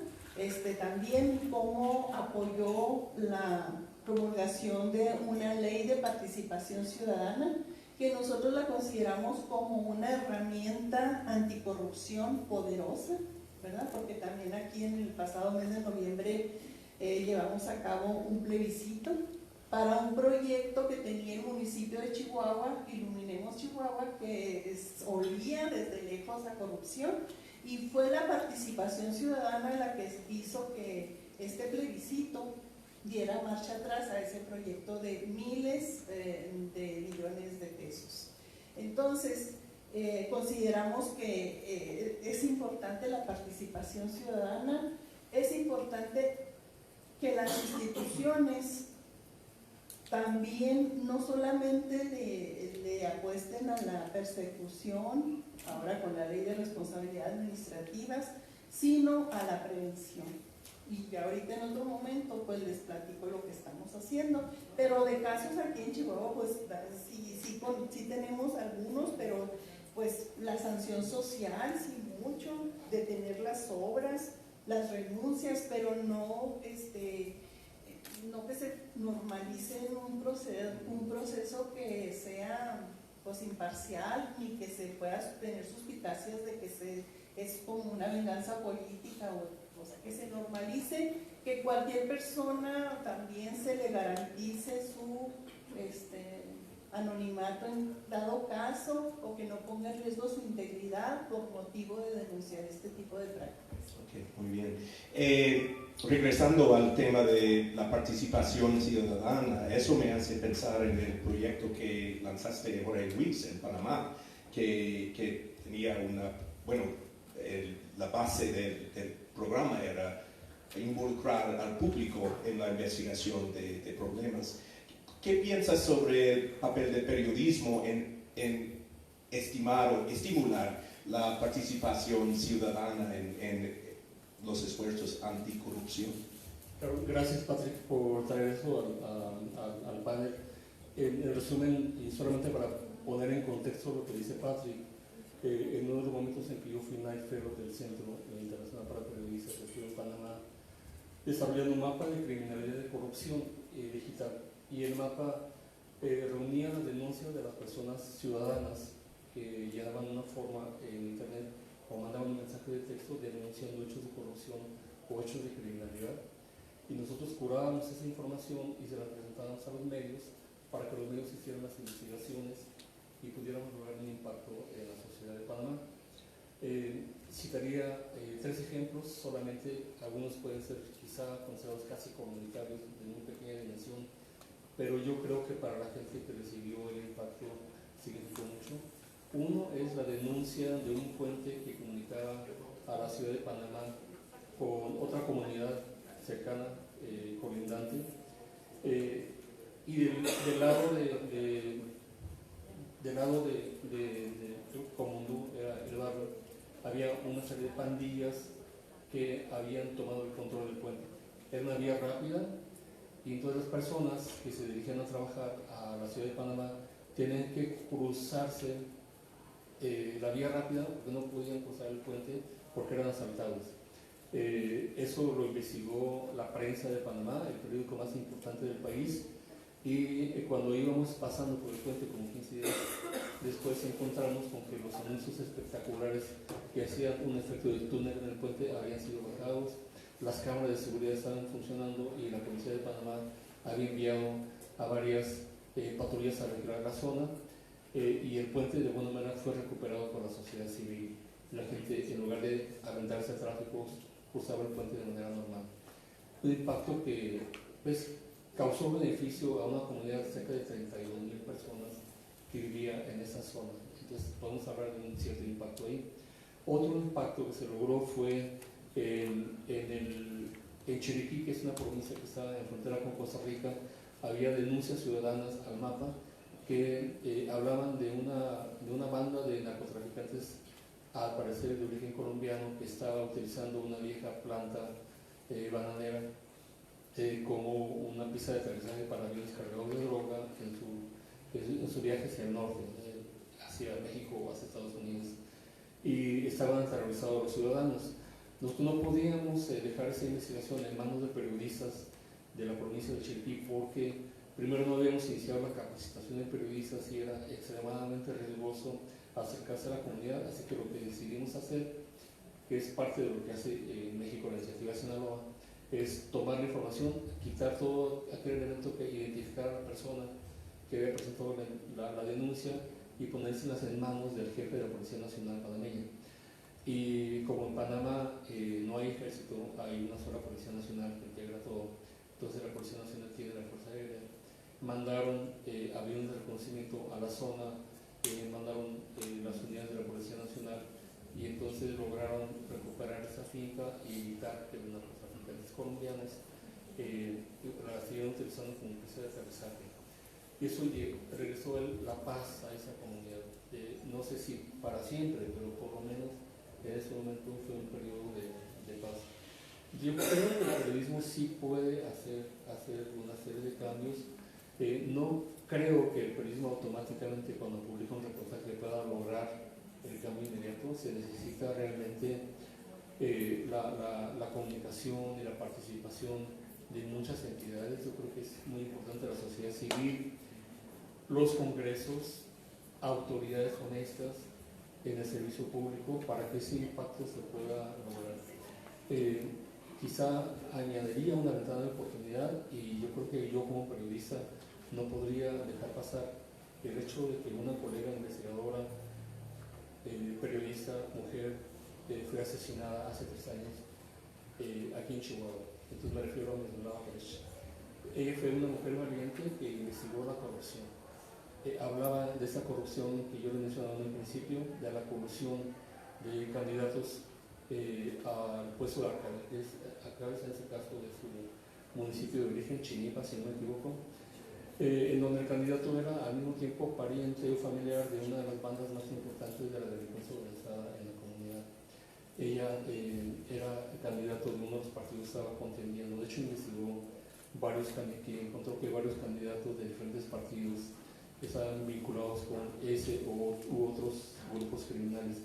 también cómo apoyó la promulgación de una ley de participación ciudadana, que nosotros la consideramos como una herramienta anticorrupción poderosa, ¿verdad? Porque también aquí en el pasado mes de noviembre llevamos a cabo un plebiscito para un proyecto que tenía el municipio de Chihuahua, Iluminemos Chihuahua, que olía desde lejos a corrupción, y fue la participación ciudadana la que hizo que este plebiscito diera marcha atrás a ese proyecto de miles de millones de pesos. Entonces, consideramos que es importante la participación ciudadana, es importante que las instituciones también no solamente le apuesten a la persecución, ahora con la ley de responsabilidades administrativas, sino a la prevención. Y ahorita en otro momento pues les platico lo que estamos haciendo, pero de casos aquí en Chihuahua pues sí tenemos algunos, pero pues la sanción social, sí mucho, detener las obras, las renuncias, pero no que se normalice un proceso que sea pues imparcial, ni que se pueda tener suspicacias de que es como una venganza política, o sea, que se normalice, que cualquier persona también se le garantice su anonimato en dado caso, o que no ponga en riesgo su integridad por motivo de denunciar este tipo de prácticas. Ok, muy bien. Regresando al tema de la participación ciudadana, eso me hace pensar en el proyecto que lanzaste, Jorge Luis, en Panamá, que tenía la base del programa era involucrar al público en la investigación de problemas. ¿Qué piensas sobre el papel del periodismo en estimar o estimular la participación ciudadana en los esfuerzos anticorrupción? Gracias, Patrick, por traer eso al panel. En resumen, y solamente para poner en contexto lo que dice Patrick, en uno de los momentos en que yo fui Night Fellow del Centro Internacional para Periodistas que estuve en Panamá, desarrollando un mapa de criminalidad y de corrupción digital. Y el mapa reunía las denuncias de las personas ciudadanas que llenaban una forma en internet o mandaban un mensaje de texto denunciando hechos de corrupción o hechos de criminalidad. Y nosotros curábamos esa información y se la presentábamos a los medios para que los medios hicieran las investigaciones y pudiéramos lograr un impacto en la sociedad de Panamá. Citaría 3 ejemplos, solamente algunos pueden ser quizá considerados casi comunitarios de muy pequeña dimensión, pero yo creo que para la gente que recibió el impacto significó mucho. Uno es la denuncia de un puente que comunicaba a la ciudad de Panamá con otra comunidad cercana, colindante, y del lado de Comondú, era el barrio, había una serie de pandillas que habían tomado el control del puente. Era una vía rápida y entonces las personas que se dirigían a trabajar a la ciudad de Panamá tenían que cruzarse la vía rápida porque no podían cruzar el puente porque eran asaltados. Eso lo investigó la prensa de Panamá, el periódico más importante del país, y cuando íbamos pasando por el puente como 15 días después encontramos con que los anuncios espectaculares que hacían un efecto de túnel en el puente habían sido bajados, las cámaras de seguridad estaban funcionando y la policía de Panamá había enviado a varias patrullas a vigilar la zona, y el puente de alguna manera fue recuperado por la sociedad civil. La gente, en lugar de aventarse a tráfico, cruzaba el puente de manera normal. Un impacto que pues, causó beneficio a una comunidad de cerca de 32,000 personas que vivía en esa zona. Entonces podemos hablar de un cierto impacto ahí. Otro impacto que se logró fue en Chiriquí, que es una provincia que está en frontera con Costa Rica. Había denuncias ciudadanas al mapa que hablaban de una banda de narcotraficantes, al parecer de origen colombiano, que estaba utilizando una vieja planta bananera como una pista de aterrizaje para aviones cargados de droga en su viaje hacia el norte, hacia México o hacia Estados Unidos, y estaban aterrorizados los ciudadanos. Nosotros no podíamos dejar esa investigación en manos de periodistas de la provincia de Chiriquí porque primero no habíamos iniciado la capacitación de periodistas y era extremadamente riesgoso acercarse a la comunidad, así que lo que decidimos hacer, que es parte de lo que hace en México la iniciativa Sinaloa, es tomar la información, quitar todo aquel elemento que identificara a la persona que había presentado la denuncia y ponérselas en manos del jefe de la Policía Nacional panameña. Y como en Panamá no hay ejército, hay una sola Policía Nacional que integra todo, entonces la Policía Nacional tiene la Fuerza Aérea. Mandaron aviones de reconocimiento a la zona, mandaron las unidades de la Policía Nacional y entonces lograron recuperar esa finca y evitar que los narcotraficantes colombianos la siguieron utilizando como pista de aterrizaje. Y eso regresó la paz a esa comunidad. No sé si para siempre, pero por lo menos en ese momento fue un periodo de paz. Yo creo que el periodismo sí puede hacer una serie de cambios. No creo que el periodismo automáticamente cuando publica un reportaje pueda lograr el cambio inmediato. Se necesita realmente la comunicación y la participación de muchas entidades. Yo creo que es muy importante la sociedad civil, los congresos, autoridades honestas en el servicio público para que ese impacto se pueda lograr. Quizá añadiría una ventana de oportunidad y yo creo que yo como periodista no podría dejar pasar el hecho de que una colega investigadora, periodista, mujer, fue asesinada hace 3 años aquí en Chihuahua. Entonces me refiero a Miroslava Brecht. Ella fue una mujer valiente que investigó la corrupción. Hablaba de esa corrupción que yo le mencionaba en el principio, de la corrupción de candidatos al puesto de alcalde, en ese caso de su municipio de origen, Chinipa, si no me equivoco, en donde el candidato era al mismo tiempo pariente o familiar de una de las bandas más importantes de la delincuencia organizada en la comunidad. Ella era candidato de uno de los partidos que estaba contendiendo. De hecho, investigó que encontró que varios candidatos de diferentes partidos estaban vinculados con ese u otros grupos criminales.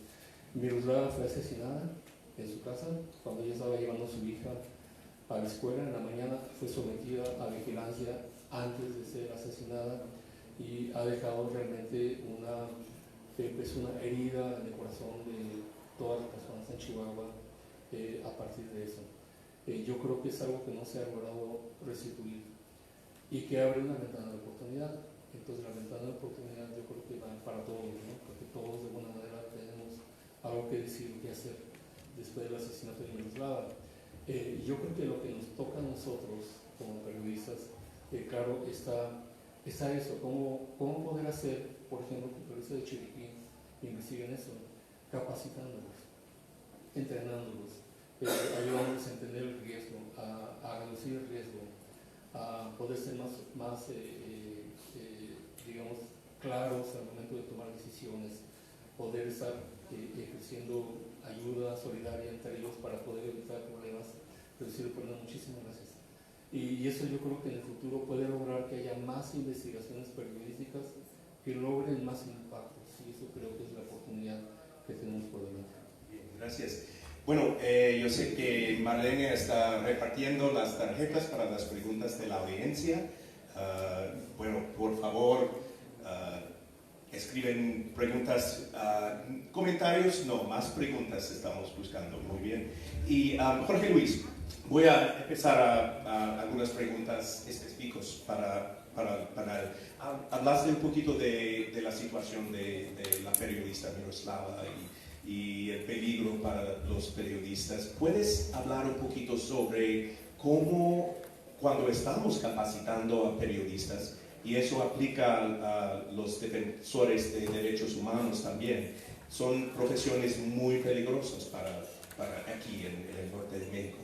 Miroslava fue asesinada en su casa cuando ella estaba llevando a su hija a la escuela. En la mañana fue sometida a vigilancia antes de ser asesinada y ha dejado realmente una herida en el corazón de todas las personas en Chihuahua a partir de eso. Yo creo que es algo que no se ha logrado restituir y que abre una ventana de oportunidad. Entonces la ventana de oportunidad yo creo que va para todos, ¿no? Porque todos de alguna manera tenemos algo que decir, que hacer. después del asesinato de Miroslava. Yo creo que lo que nos toca a nosotros como periodistas, claro, está eso, cómo poder hacer, por ejemplo, que el periodista de Chiriquí investiguen eso, capacitándolos, entrenándolos, ayudándolos a entender el riesgo, a reducir el riesgo, a poder ser más digamos, claros al momento de tomar decisiones, poder estar ejerciendo ayuda solidaria entre ellos para poder evitar problemas, reducir problemas. Muchísimas gracias. Y eso yo creo que en el futuro puede lograr que haya más investigaciones periodísticas que logren más impactos, y eso creo que es la oportunidad que tenemos por delante. Bien, gracias. Bueno, yo sé que Marlene está repartiendo las tarjetas para las preguntas de la audiencia. Bueno, por favor, escriben preguntas, comentarios, no, más preguntas estamos buscando. Muy bien. Y Jorge Luis, voy a empezar a algunas preguntas específicas para hablaste un poquito de la situación de la periodista Miroslava y el peligro para los periodistas. ¿Puedes hablar un poquito sobre cómo, cuando estamos capacitando a periodistas, y eso aplica a los defensores de derechos humanos también, son profesiones muy peligrosas para aquí en el norte de México?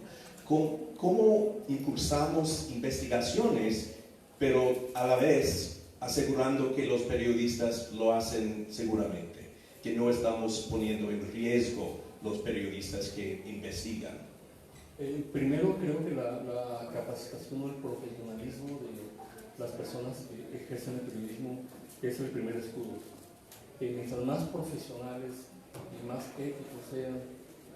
¿Cómo impulsamos investigaciones, pero a la vez asegurando que los periodistas lo hacen seguramente, que no estamos poniendo en riesgo los periodistas que investigan? Primero, creo que la capacitación o el profesionalismo de las personas que ejercen el periodismo es el primer escudo. Mientras más profesionales y más éticos sean,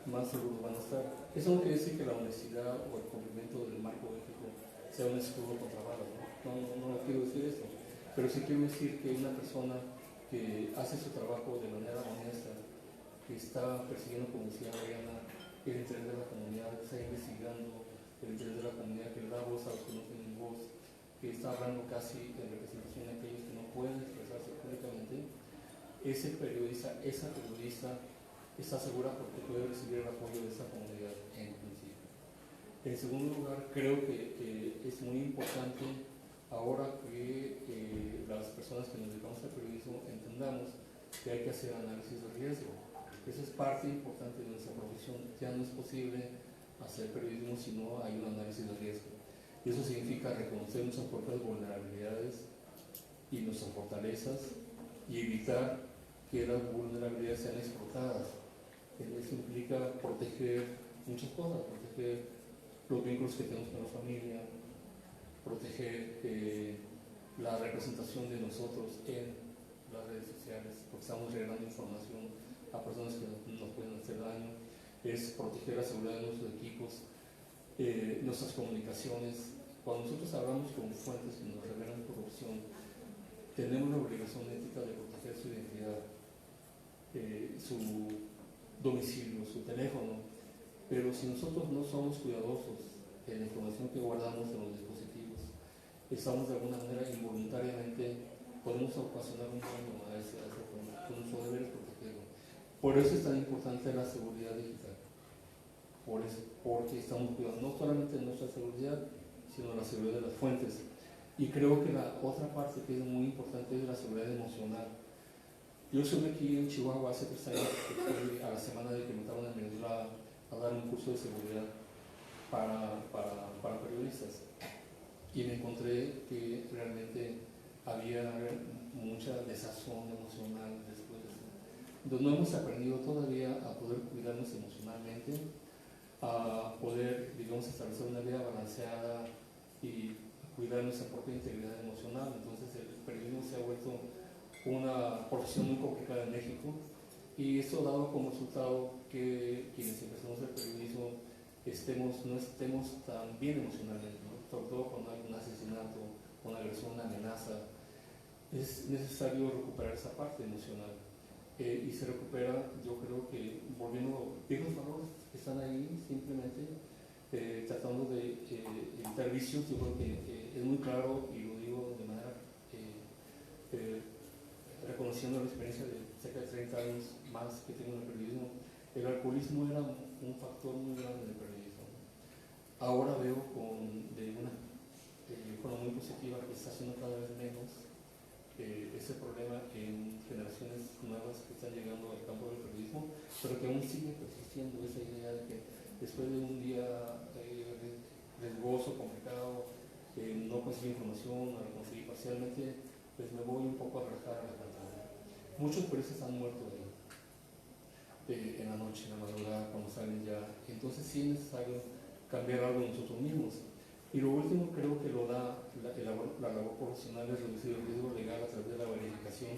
más seguros van a estar. Eso no quiere decir que la honestidad o el cumplimiento del marco ético sea un escudo contra balas, no quiero decir eso, pero sí quiero decir que una persona que hace su trabajo de manera honesta, que está persiguiendo, como decía Mariana, el interés de la comunidad, que está investigando el interés de la comunidad, que le da voz a los que no tienen voz, que está hablando casi en representación de aquellos que no pueden expresarse públicamente, ese periodista, esa periodista está segura porque puede recibir el apoyo de esa comunidad en principio. En segundo lugar, creo que es muy importante ahora que las personas que nos dedicamos al periodismo entendamos que hay que hacer análisis de riesgo. Eso es parte importante de nuestra profesión. Ya no es posible hacer periodismo si no hay un análisis de riesgo. Y eso significa reconocer nuestras propias vulnerabilidades y nuestras fortalezas y evitar que las vulnerabilidades sean explotadas. Eso implica proteger muchas cosas, proteger los vínculos que tenemos con la familia, proteger la representación de nosotros en las redes sociales, porque estamos regalando información a personas que nos pueden hacer daño, es proteger la seguridad de nuestros equipos, nuestras comunicaciones. Cuando nosotros hablamos con fuentes que nos revelan corrupción, tenemos la obligación ética de proteger su identidad, su domicilio, su teléfono, pero si nosotros no somos cuidadosos en la información que guardamos en los dispositivos, estamos de alguna manera involuntariamente, podemos ocasionar un daño a ese fondo. Nuestro deber es protegerlo. Por eso es tan importante la seguridad digital, porque estamos cuidando no solamente nuestra seguridad, sino la seguridad de las fuentes. Y creo que la otra parte que es muy importante es la seguridad emocional. Yo estuve aquí en Chihuahua hace 3 años, que fui a la semana de que mataron a Miroslava a dar un curso de seguridad para periodistas, y me encontré que realmente había mucha desazón emocional después de eso. Entonces no hemos aprendido todavía a poder cuidarnos emocionalmente, a poder, digamos, establecer una vida balanceada y cuidar nuestra propia integridad emocional. Entonces el periodismo se ha vuelto una profesión muy complicada en México, y esto ha dado como resultado que quienes empezamos el periodismo no estemos tan bien emocionalmente, ¿no? Sobre todo cuando hay un asesinato, una agresión, una amenaza. Es necesario recuperar esa parte emocional, y se recupera, yo creo que volviendo viejos valores que están ahí, simplemente tratando de evitar vicios. Yo creo que es muy claro, y lo digo de manera reconociendo la experiencia de cerca de 30 años más que tengo en el periodismo, el alcoholismo era un factor muy grande en el periodismo. Ahora veo de una forma muy positiva que está haciendo cada vez menos ese problema en generaciones nuevas que están llegando al campo del periodismo, pero que aún sigue persistiendo esa idea de que después de un día riesgoso, complicado, no conseguí información, no la conseguí parcialmente, pues me voy un poco a relajar a la pantalla. Muchos periodistas han muerto en la noche, en la madrugada, cuando salen ya. Entonces sí es necesario cambiar algo de nosotros mismos. Y lo último creo que lo da la labor profesional es reducir el riesgo legal a través de la verificación.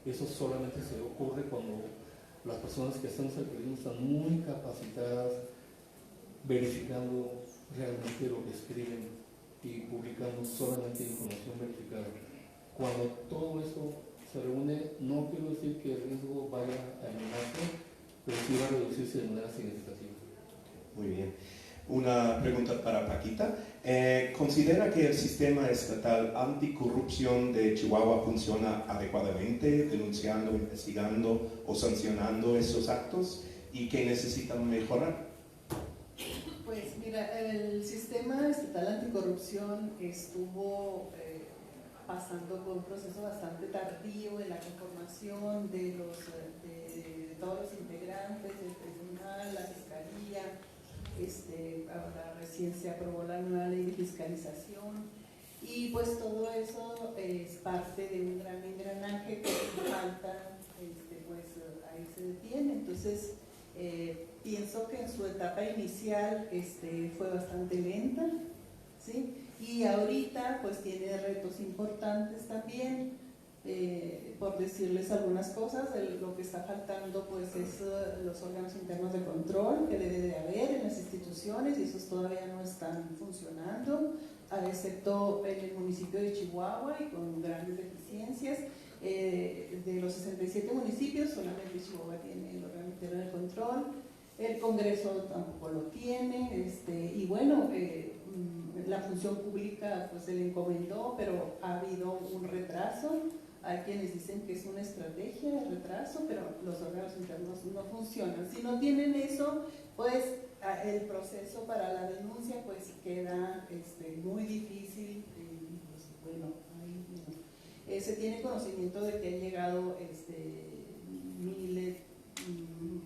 Eso solamente se ocurre cuando las personas que están en el periodismo están muy capacitadas, verificando realmente lo que escriben y publicando solamente información verificada. Cuando todo eso se reúne, no quiero decir que el riesgo vaya a eliminarse, pero sí va a reducirse de manera significativa. Muy bien. Una pregunta para Paquita. ¿Considera que el sistema estatal anticorrupción de Chihuahua funciona adecuadamente, denunciando, investigando o sancionando esos actos? ¿Y qué necesitan mejorar? Pues mira, el sistema estatal anticorrupción estuvo pasando por un proceso bastante tardío en la conformación de todos los integrantes del tribunal, la fiscalía. Ahora recién se aprobó la nueva ley de fiscalización y pues todo eso es parte de un gran engranaje que falta, pues ahí se detiene. Entonces pienso que en su etapa inicial fue bastante lenta, ¿sí? Y ahorita pues tiene retos importantes también. Por decirles algunas cosas, lo que está faltando pues es los órganos internos de control que debe de haber en las instituciones y esos todavía no están funcionando, excepto en el municipio de Chihuahua y con grandes deficiencias. De los 67 municipios solamente Chihuahua tiene el órgano interno de control, el Congreso tampoco lo tiene, y bueno, la función pública pues se le encomendó, pero ha habido un retraso. Hay quienes dicen que es una estrategia de retraso, pero los órganos internos no funcionan. Si no tienen eso, pues el proceso para la denuncia pues queda muy difícil. Pues, bueno, ahí, no. Se tiene conocimiento de que han llegado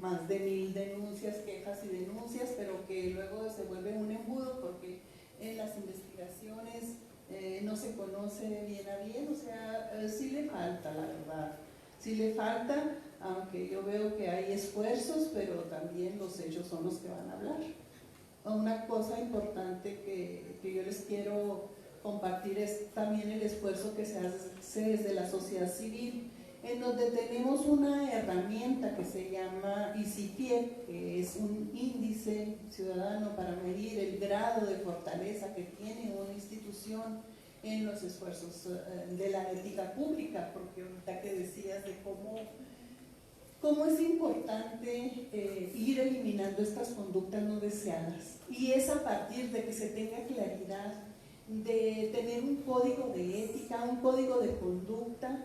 más de 1000 denuncias, quejas y denuncias, pero que luego se vuelve un embudo porque en las investigaciones no se conoce bien a bien, o sea, sí le falta, la verdad, sí le falta, aunque yo veo que hay esfuerzos, pero también los hechos son los que van a hablar. Una cosa importante que yo les quiero compartir es también el esfuerzo que se hace desde la sociedad civil, en donde tenemos una herramienta que se llama ICIPIE, que es un índice ciudadano para medir el grado de fortaleza que tiene una institución en los esfuerzos de la ética pública, porque ahorita que decías de cómo es importante ir eliminando estas conductas no deseadas, y es a partir de que se tenga claridad, de tener un código de ética, un código de conducta,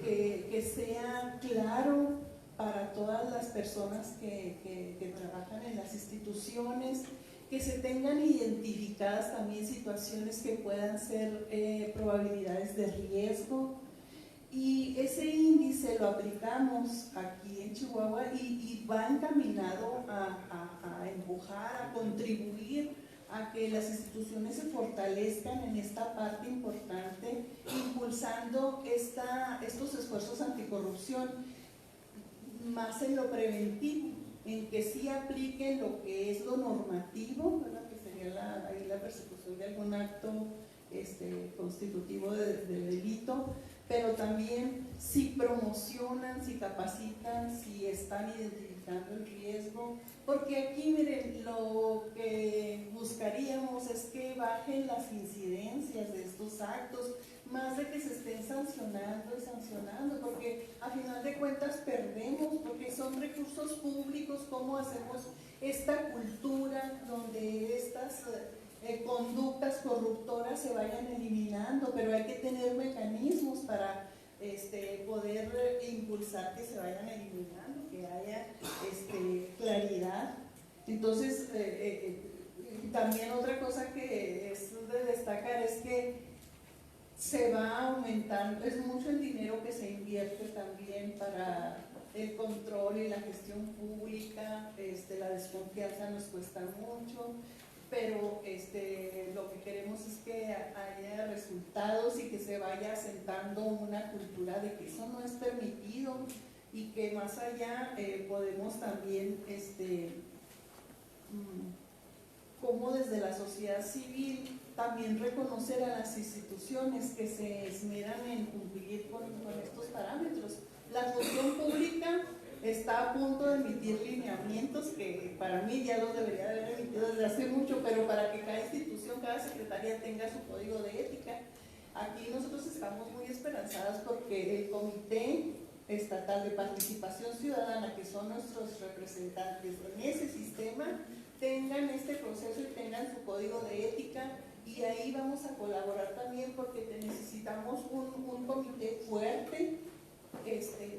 que sea claro para todas las personas que trabajan en las instituciones, que se tengan identificadas también situaciones que puedan ser probabilidades de riesgo, y ese índice lo aplicamos aquí en Chihuahua y va encaminado a empujar, a contribuir a que las instituciones se fortalezcan en esta parte importante, impulsando estos esfuerzos anticorrupción más en lo preventivo, en que sí apliquen lo que es lo normativo, ¿verdad? Que sería la persecución de algún acto constitutivo de delito, pero también si promocionan, si capacitan, si están identificando el riesgo, porque aquí miren, lo que buscaríamos es que bajen las incidencias de estos actos, más de que se estén sancionando y sancionando, porque a final de cuentas perdemos, porque son recursos públicos. ¿Cómo hacemos esta cultura donde estas conductas corruptoras se vayan eliminando? Pero hay que tener mecanismos para poder impulsar que se vayan eliminando, que haya Entonces, también otra cosa que es de destacar es que se va aumentando, es mucho el dinero que se invierte también para el control y la gestión pública, la desconfianza nos cuesta mucho, pero lo que queremos es que haya resultados y que se vaya asentando una cultura de que eso no es permitido y que más allá podemos también como desde la sociedad civil también reconocer a las instituciones que se esmeran en cumplir con estos parámetros. La función pública está a punto de emitir lineamientos que para mí ya los debería de haber emitido desde hace mucho, pero para que cada institución, cada secretaría tenga su código de ética. Aquí nosotros estamos muy esperanzadas porque el Comité Estatal de Participación Ciudadana, que son nuestros representantes en ese sistema, tengan este proceso y tengan su código de ética, y ahí vamos a colaborar también porque necesitamos un comité fuerte,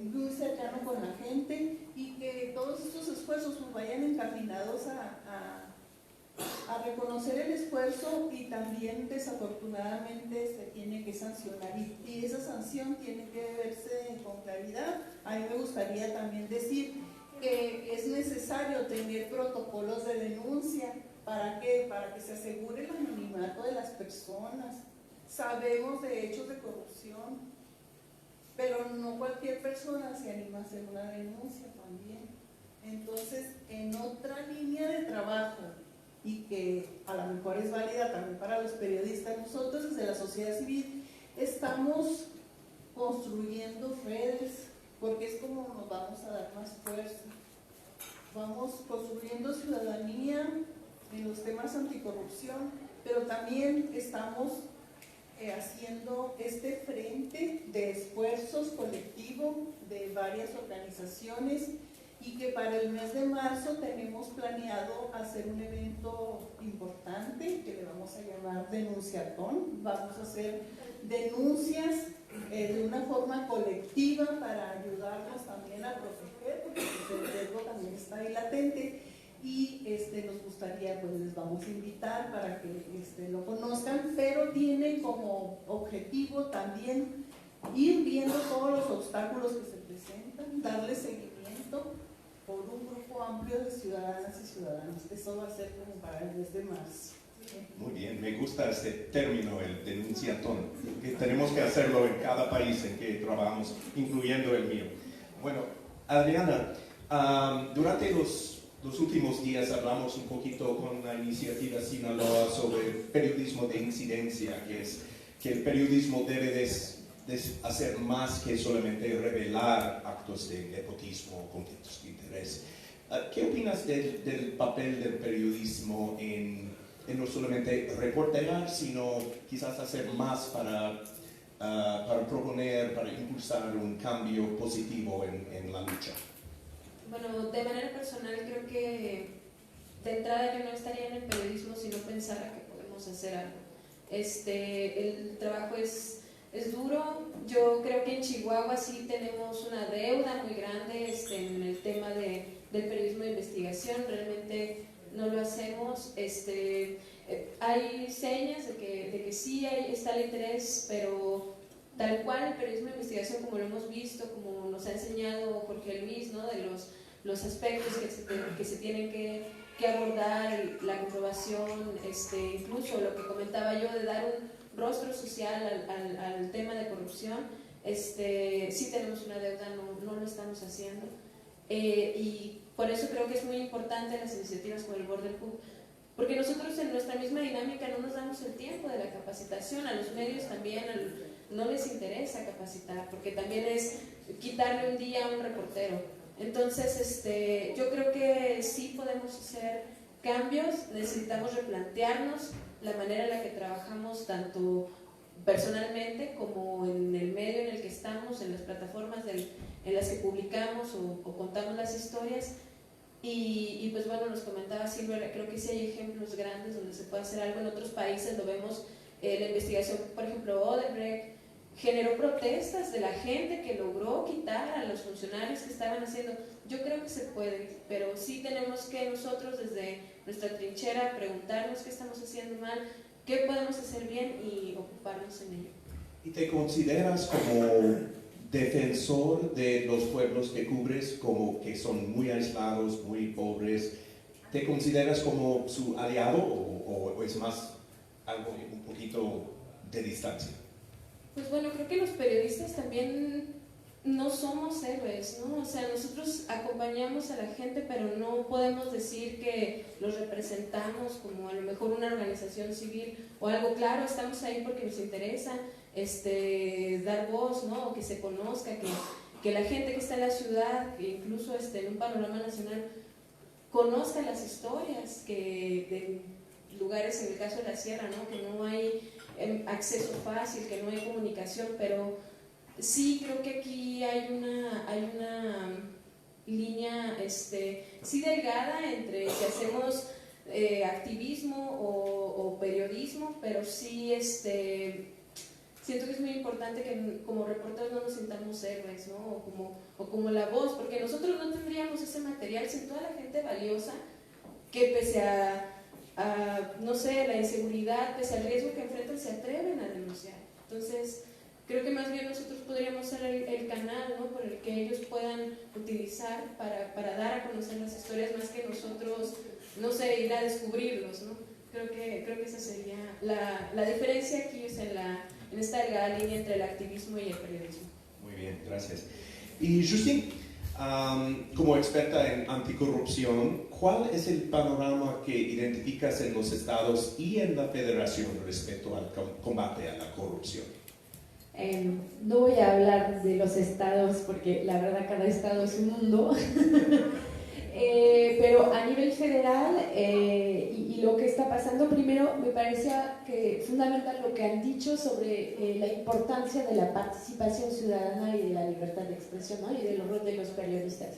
muy cercano con la gente, y que todos estos esfuerzos pues vayan encaminados a reconocer el esfuerzo, y también desafortunadamente se tiene que sancionar, y esa sanción tiene que verse con claridad. A mí me gustaría también decir que es necesario tener protocolos de denuncia. ¿Para qué? Para que se asegure el anonimato de las personas. Sabemos de hechos de corrupción, pero no cualquier persona se anima a hacer una denuncia también. Entonces, en otra línea de trabajo, y que a lo mejor es válida también para los periodistas, nosotros desde la sociedad civil estamos construyendo redes, porque es como nos vamos a dar más fuerza. Vamos construyendo ciudadanía en los temas anticorrupción, pero también estamos haciendo este frente de esfuerzos colectivos de varias organizaciones, y que para el mes de marzo tenemos planeado hacer un evento importante que le vamos a llamar Denunciatón. Vamos a hacer denuncias de una forma colectiva para ayudarnos también a proteger, porque el riesgo también está ahí latente, y nos gustaría, pues les vamos a invitar para que lo conozcan, pero tiene como objetivo también ir viendo todos los obstáculos que se presentan, darle seguimiento por un grupo amplio de ciudadanas y ciudadanos. Eso va a ser como para el mes de marzo. Muy bien, me gusta este término, el denunciatón, que tenemos que hacerlo en cada país en que trabajamos, incluyendo el mío. Bueno, Adriana, durante los últimos días hablamos un poquito con la iniciativa Sinaloa sobre periodismo de incidencia, que el periodismo debe de hacer más que solamente revelar actos de nepotismo o conflictos de interés. ¿Qué opinas del papel del periodismo en no solamente reportear, sino quizás hacer más para proponer, para impulsar un cambio positivo en la lucha? Bueno, de manera personal creo que de entrada yo no estaría en el periodismo si no pensara que podemos hacer algo. El trabajo es duro. Yo creo que en Chihuahua sí tenemos una deuda muy grande en el tema del periodismo de investigación. Realmente no lo hacemos. Hay señas de que sí está el interés, pero tal cual el periodismo de investigación, como lo hemos visto, como nos ha enseñado Jorge Luis, ¿no? De los aspectos que se tienen que abordar, la comprobación, incluso lo que comentaba yo de dar un rostro social al tema de corrupción, sí tenemos una deuda, no lo estamos haciendo, y por eso creo que es muy importante las iniciativas como el Border Hub, porque nosotros en nuestra misma dinámica no nos damos el tiempo de la capacitación. A los medios también no les interesa capacitar, porque también es quitarle un día a un reportero. Entonces, yo creo que sí podemos hacer cambios. Necesitamos replantearnos la manera en la que trabajamos, tanto personalmente como en el medio en el que estamos, en las plataformas en las que publicamos o contamos las historias. Y pues bueno, nos comentaba Silvia, creo que sí hay ejemplos grandes donde se puede hacer algo. En otros países lo vemos, la investigación, por ejemplo, Odebrecht, generó protestas de la gente que logró quitar a los funcionarios que estaban haciendo. Yo creo que se puede, pero sí tenemos que nosotros desde nuestra trinchera preguntarnos qué estamos haciendo mal, qué podemos hacer bien y ocuparnos en ello. ¿Y te consideras como defensor de los pueblos que cubres, como que son muy aislados, muy pobres? ¿Te consideras como su aliado o es más algo un poquito de distancia? Pues bueno, creo que los periodistas también no somos héroes, ¿no? O sea, nosotros acompañamos a la gente, pero no podemos decir que los representamos como a lo mejor una organización civil o algo. Claro, estamos ahí porque nos interesa dar voz, ¿no? O que se conozca, que la gente que está en la ciudad, que incluso en un panorama nacional, conozca las historias de lugares, en el caso de la sierra, ¿no? Que no hay acceso fácil, que no hay comunicación, pero sí creo que aquí hay una línea sí delgada entre si hacemos activismo o periodismo, pero sí siento que es muy importante que como reporteros no nos sintamos héroes, ¿no? O como la voz, porque nosotros no tendríamos ese material sin toda la gente valiosa que pese a no sé, la inseguridad, pese al riesgo que enfrentan, se atreven a denunciar. Entonces, creo que más bien nosotros podríamos ser el canal, ¿no? Por el que ellos puedan utilizar para dar a conocer las historias, más que nosotros, no sé, ir a descubrirlos, ¿no? Creo que esa sería la diferencia aquí, es en esta delgada línea entre el activismo y el periodismo. Muy bien, gracias. Y Justine, como experta en anticorrupción, ¿cuál es el panorama que identificas en los estados y en la federación respecto al combate a la corrupción? No voy a hablar de los estados porque la verdad cada estado es un mundo, pero a nivel federal y lo que está pasando, primero me parecía que fundamental lo que han dicho sobre la importancia de la participación ciudadana y de la libertad de expresión, ¿no? Y del rol de los periodistas.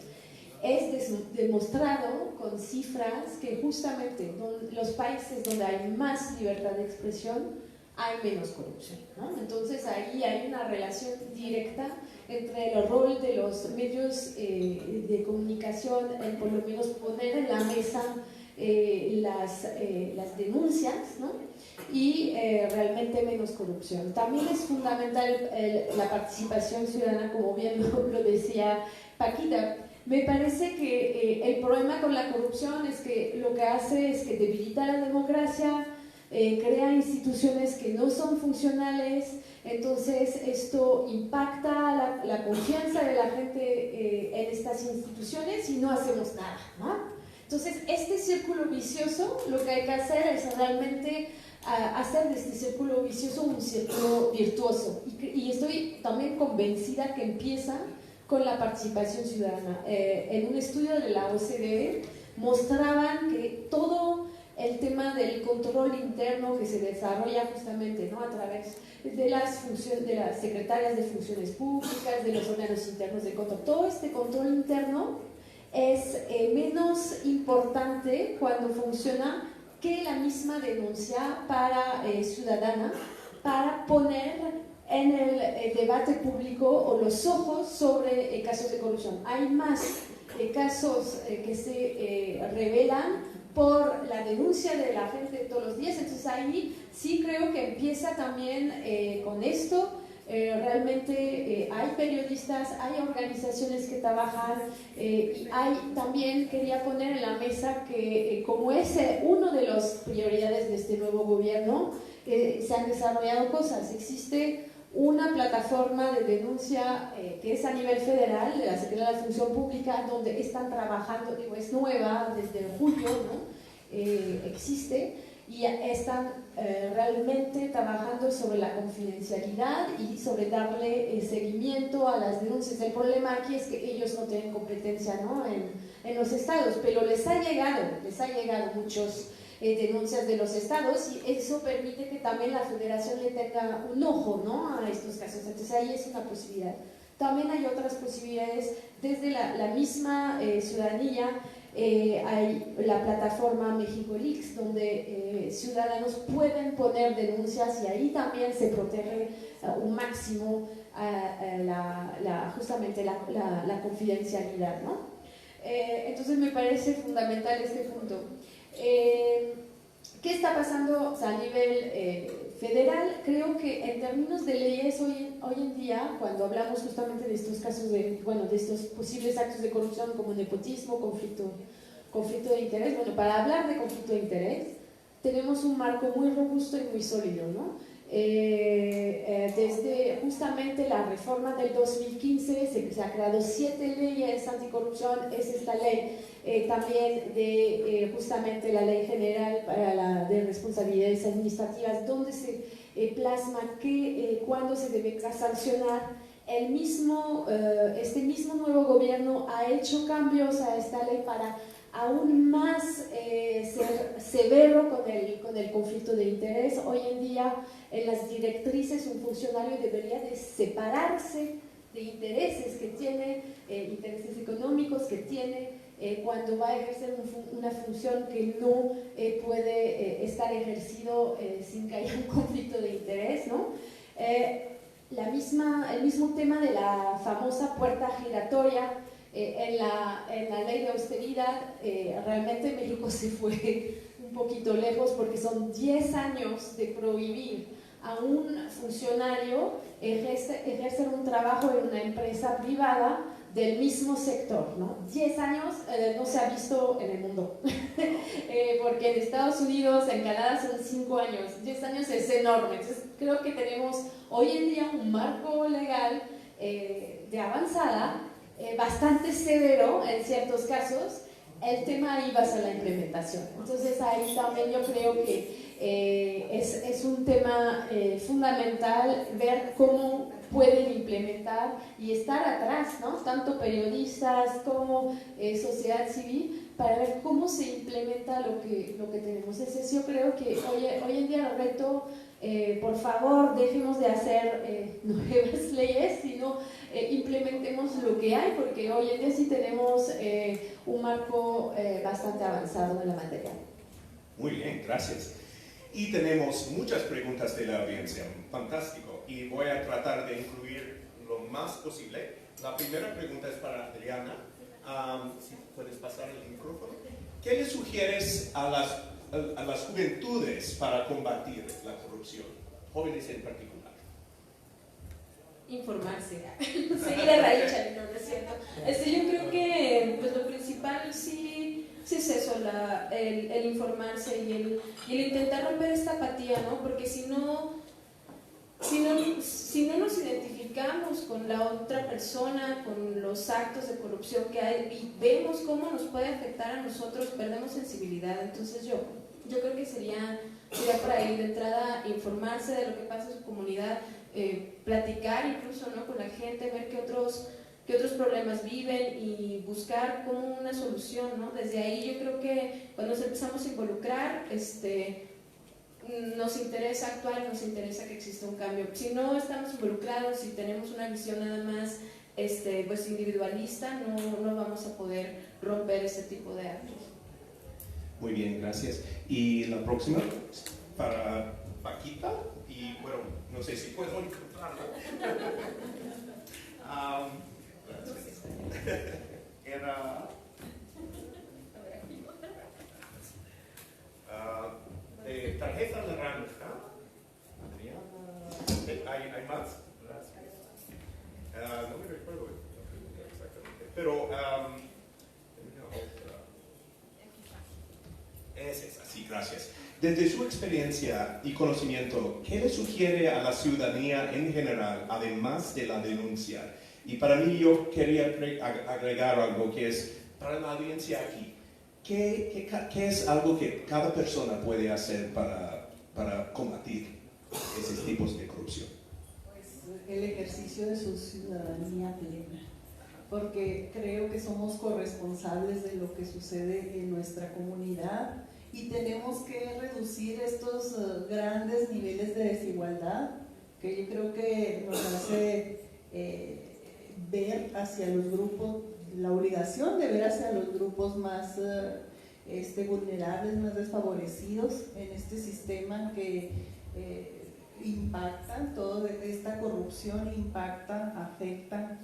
Es demostrado con cifras que justamente en los países donde hay más libertad de expresión hay menos corrupción, ¿no? Entonces ahí hay una relación directa entre el rol de los medios de comunicación en por lo menos poner en la mesa las denuncias, ¿no? Y realmente menos corrupción. También es fundamental la participación ciudadana, como bien lo decía Paquita. Me parece que el problema con la corrupción es que lo que hace es que debilita la democracia, crea instituciones que no son funcionales, entonces esto impacta la confianza de la gente en estas instituciones y no hacemos nada, ¿no? Entonces este círculo vicioso, lo que hay que hacer es realmente hacer de este círculo vicioso un círculo virtuoso, y estoy también convencida que empieza con la participación ciudadana. En un estudio de la OCDE mostraban que todo el tema del control interno que se desarrolla justamente, ¿no? A través de las secretarias de funciones públicas, de los órganos internos de control, todo este control interno es menos importante cuando funciona que la misma denuncia ciudadana para poner en el debate público o los ojos sobre casos de corrupción. Hay más casos que se revelan por la denuncia de la gente todos los días, entonces ahí sí creo que empieza también con esto. Realmente hay periodistas, hay organizaciones que trabajan, y también quería poner en la mesa que como es una de las prioridades de este nuevo gobierno, se han desarrollado cosas. Existe una plataforma de denuncia que es a nivel federal, de la Secretaría de Función Pública, donde están trabajando, es nueva desde julio, ¿no? Existe, y están realmente trabajando sobre la confidencialidad y sobre darle seguimiento a las denuncias. El problema aquí es que ellos no tienen competencia, ¿no? en los estados, pero les ha llegado muchos denuncias de los estados, y eso permite que también la federación le tenga un ojo, ¿no? A estos casos. Entonces ahí es una posibilidad. También hay otras posibilidades desde la misma ciudadanía. hay la plataforma México Leaks, donde ciudadanos pueden poner denuncias y ahí también se protege un máximo justamente la confidencialidad, ¿no? Entonces me parece fundamental este punto. ¿Qué está pasando a nivel federal? Creo que en términos de leyes hoy en día, cuando hablamos justamente de estos casos de estos posibles actos de corrupción como nepotismo, conflicto de interés, para hablar de conflicto de interés tenemos un marco muy robusto y muy sólido, ¿no? Desde justamente la reforma del 2015 se han creado 7 leyes anticorrupción, es esta ley también de justamente la ley general para de responsabilidades administrativas, donde se plasma que cuando se debe sancionar este mismo nuevo gobierno ha hecho cambios a esta ley para aún más ser severo con el conflicto de interés. Hoy en día en las directrices un funcionario debería de separarse de intereses que tiene, intereses económicos que tiene cuando va a ejercer una función que no puede estar ejercido sin que haya un conflicto de interés, ¿no? El mismo tema de la famosa puerta giratoria. En la ley de austeridad realmente México se fue un poquito lejos porque son 10 años de prohibir a un funcionario ejercer un trabajo en una empresa privada del mismo sector, ¿no? 10 años no se ha visto en el mundo porque en Estados Unidos, en Canadá son 5 años, 10 años es enorme. Entonces creo que tenemos hoy en día un marco legal de avanzada bastante severo en ciertos casos. El tema ahí va a ser la implementación. Entonces ahí también yo creo que es un tema fundamental ver cómo pueden implementar y estar atrás, ¿no? Tanto periodistas como sociedad civil, para ver cómo se implementa lo que tenemos. Entonces yo creo que hoy en día el reto, por favor, dejemos de hacer nuevas leyes, sino implementemos lo que hay, porque hoy en día sí tenemos un marco bastante avanzado en la materia. Muy bien, gracias. Y tenemos muchas preguntas de la audiencia, fantástico, y voy a tratar de incluir lo más posible. La primera pregunta es para Adriana, si puedes pasar el micrófono. ¿Qué le sugieres a las juventudes para combatir la corrupción, jóvenes en particular? Informarse, seguir a Raicha, no es cierto. Yo creo que pues, lo principal sí es eso, el informarse y el intentar romper esta apatía, ¿no? Porque si no nos identificamos con la otra persona, con los actos de corrupción que hay y vemos cómo nos puede afectar a nosotros, perdemos sensibilidad. Entonces yo creo que sería por ahí, de entrada, informarse de lo que pasa en su comunidad, platicar incluso, ¿no? Con la gente, ver qué otros problemas viven y buscar como una solución, ¿no? Desde ahí yo creo que cuando nos empezamos a involucrar, nos interesa actuar, nos interesa que exista un cambio. Si no estamos involucrados, si tenemos una visión nada más pues individualista, no vamos a poder romper ese tipo de actos. Muy bien, gracias. Y la próxima, para Paquita, y bueno, no sé si puedo encontrarla. Era... tarjeta naranja. Adriana. ¿Hay más? No me recuerdo exactamente. Pero es esa, sí, gracias. Desde su experiencia y conocimiento, ¿qué le sugiere a la ciudadanía en general, además de la denuncia? Y para mí yo quería agregar algo que es, para la audiencia aquí, ¿qué es algo que cada persona puede hacer para combatir esos tipos de corrupción? Pues el ejercicio de su ciudadanía plena, porque creo que somos corresponsables de lo que sucede en nuestra comunidad y tenemos que reducir estos grandes niveles de desigualdad que yo creo que nos hace ver hacia los grupos la obligación de ver hacia los grupos más vulnerables, más desfavorecidos en este sistema que impacta, toda esta corrupción impacta, afecta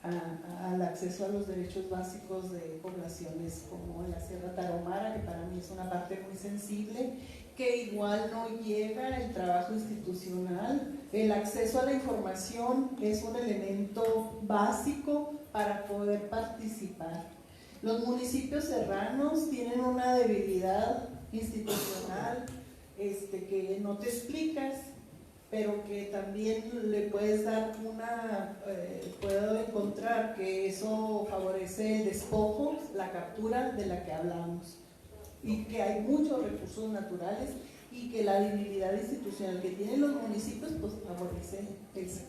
al acceso a los derechos básicos de poblaciones como la Sierra Tarahumara, que para mí es una parte muy sensible, que igual no llega el trabajo institucional. El acceso a la información es un elemento básico para poder participar. Los municipios serranos tienen una debilidad institucional que no te explicas, pero que también le puedes dar puedo encontrar que eso favorece el despojo, la captura de la que hablamos, y que hay muchos recursos naturales y que la debilidad institucional que tienen los municipios pues favorece eso.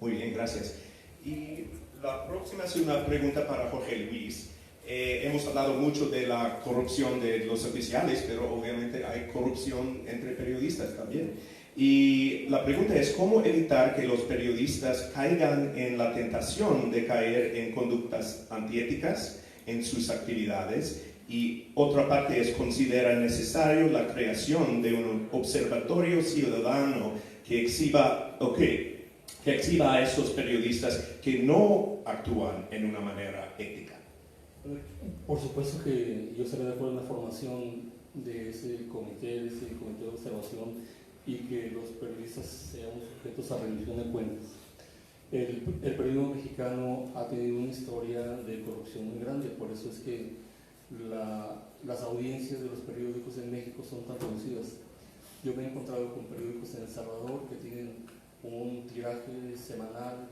Muy bien, gracias. Y la próxima es una pregunta para Jorge Luis. Hemos hablado mucho de la corrupción de los oficiales, pero obviamente hay corrupción entre periodistas también. Y la pregunta es, ¿cómo evitar que los periodistas caigan en la tentación de caer en conductas antiéticas en sus actividades? Y otra parte es, ¿considera necesario la creación de un observatorio ciudadano que exhiba a esos periodistas que no actúan en una manera ética? Por supuesto que yo estaría de acuerdo en la formación de ese comité de observación, y que los periodistas sean sujetos a rendición de cuentas. El periodismo mexicano ha tenido una historia de corrupción muy grande, por eso es que las audiencias de los periódicos en México son tan reducidas. Yo me he encontrado con periódicos en El Salvador que tienen un tiraje semanal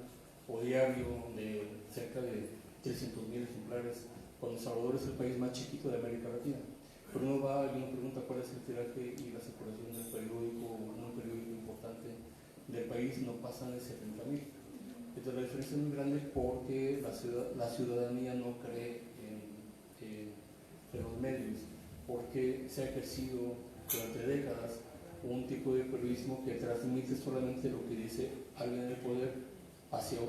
o diario de cerca de 300,000 ejemplares, cuando El Salvador es el país más chiquito de América Latina. Pero uno va y uno pregunta cuál es el tiraje y la circulación del periódico, un periódico importante del país, no pasan de 70,000. Entonces la diferencia es muy grande porque la ciudadanía no cree en los medios, porque se ha ejercido durante décadas un tipo de periodismo que transmite solamente lo que dice alguien en el poder hacia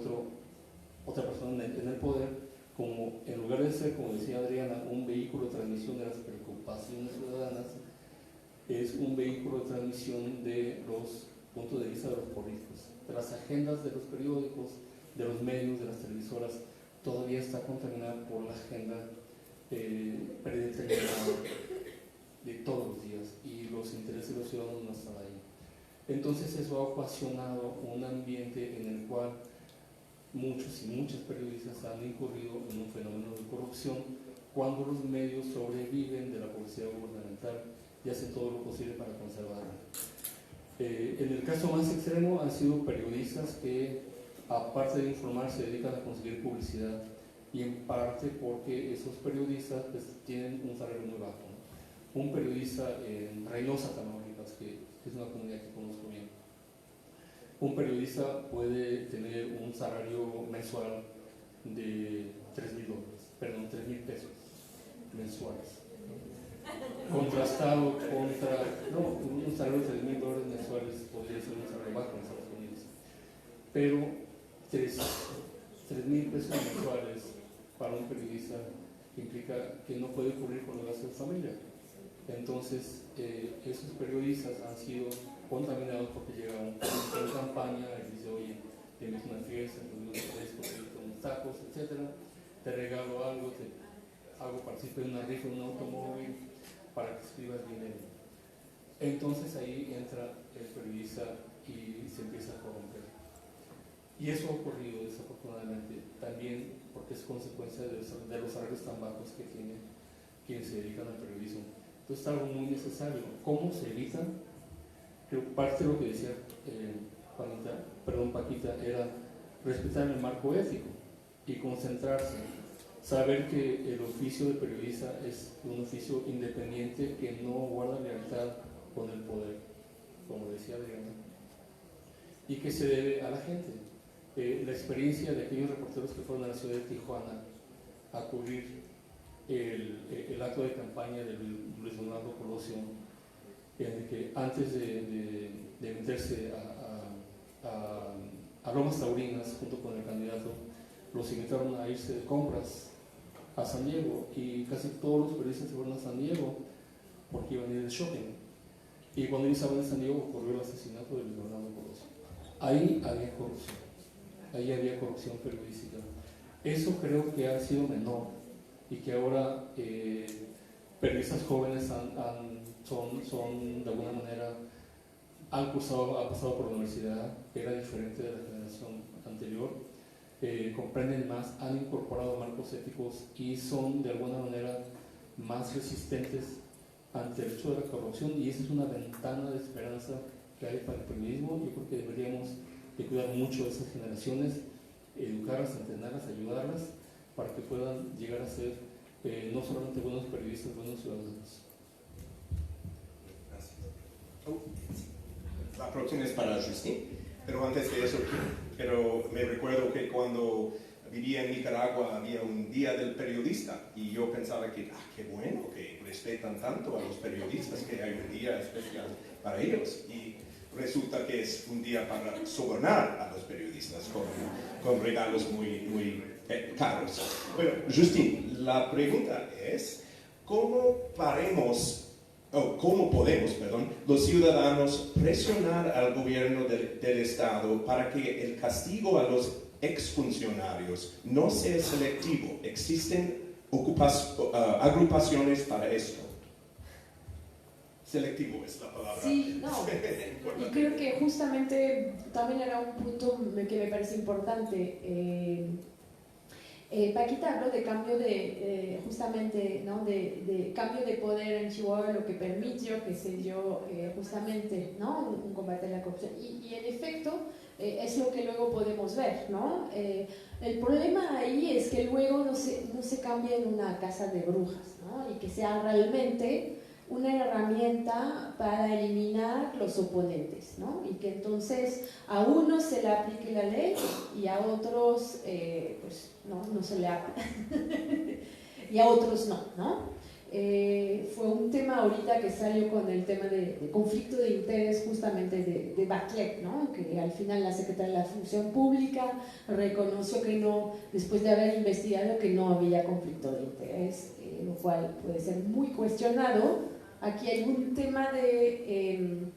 otra persona en el poder, como en lugar de ser, como decía Adriana, un vehículo de transmisión de las preocupaciones ciudadanas, es un vehículo de transmisión de los puntos de vista de los políticos, de las agendas de los periódicos, de los medios, de las televisoras. Todavía está contaminada por la agenda predeterminada de todos los días, y los intereses de los ciudadanos no están ahí. Entonces eso ha ocasionado un ambiente en el cual muchos y muchas periodistas han incurrido en un fenómeno de corrupción, cuando los medios sobreviven de la publicidad gubernamental y hacen todo lo posible para conservarla. En el caso más extremo han sido periodistas que, aparte de informar, se dedican a conseguir publicidad, y en parte porque esos periodistas pues, tienen un salario muy bajo, ¿no? Un periodista en Reynosa, Tamaulipas, que es una comunidad que conozco bien, un periodista puede tener un salario mensual de $3,000 mensuales, ¿no? Contrastado contra, un salario de $3,000 mensuales podría ser un salario bajo en Estados Unidos, pero $3,000 mensuales para un periodista implica que no puede cubrir con los gastos de familia. Entonces, esos periodistas han sido contaminados porque llega un político en campaña y dice, oye, tienes una fiesta, te unos tacos, etc. Te regalo algo, te hago participar en una rifa, en un automóvil, para que escribas dinero. Entonces ahí entra el periodista y se empieza a corromper. Y eso ha ocurrido desafortunadamente también porque es consecuencia de los salarios tan bajos que tienen quienes se dedican al periodismo. Entonces es algo muy necesario. ¿Cómo se evita? Creo que parte de lo que decía Paquita, era respetar el marco ético y concentrarse, saber que el oficio de periodista es un oficio independiente que no guarda lealtad con el poder, como decía Adriana, y que se debe a la gente. La experiencia de aquellos reporteros que fueron a la ciudad de Tijuana a cubrir el acto de campaña de Luis Donaldo Colosio, en que antes de meterse a Lomas Taurinas junto con el candidato, los invitaron a irse de compras a San Diego y casi todos los periodistas se fueron a San Diego porque iban a ir de shopping. Y cuando ellos estaban en San Diego ocurrió el asesinato de Luis Bernardo Colosio. Ahí había corrupción periodística. Eso creo que ha sido menor y que ahora periodistas jóvenes son de alguna manera han pasado por la universidad, era diferente de la generación anterior, comprenden más, han incorporado marcos éticos y son de alguna manera más resistentes ante el hecho de la corrupción, y esa es una ventana de esperanza que hay para el periodismo. Yo creo que deberíamos de cuidar mucho de esas generaciones, educarlas, entrenarlas, ayudarlas para que puedan llegar a ser no solamente buenos periodistas, buenos ciudadanos. La próxima es para Justin, pero antes de eso, me recuerdo que cuando vivía en Nicaragua había un día del periodista y yo pensaba que, qué bueno que respetan tanto a los periodistas, que hay un día especial para ellos. Y resulta que es un día para sobornar a los periodistas con regalos muy caros. Bueno, Justin, la pregunta es, ¿cómo podemos, los ciudadanos presionar al gobierno del Estado para que el castigo a los exfuncionarios no sea selectivo? ¿Existen agrupaciones para esto? Selectivo es la palabra. Sí, no. Y creo que justamente también era un punto que me parece importante. Paquita habló de cambio justamente, ¿no? de cambio de poder en Chihuahua, lo que permitió que se dio justamente, ¿no? un combate a la corrupción. Y en efecto, es lo que luego podemos ver, ¿no? El problema ahí es que luego no se cambia en una casa de brujas, ¿no? Y que sea realmente una herramienta para eliminar los oponentes, ¿no? Y que entonces a unos se le aplique la ley y a otros pues no se le aplica y a otros no. Fue un tema ahorita que salió con el tema de conflicto de interés justamente de Bartlett, ¿no? Que al final la secretaria de la Función Pública reconoció que no, después de haber investigado, que no había conflicto de interés, lo cual puede ser muy cuestionado. Aquí hay un tema de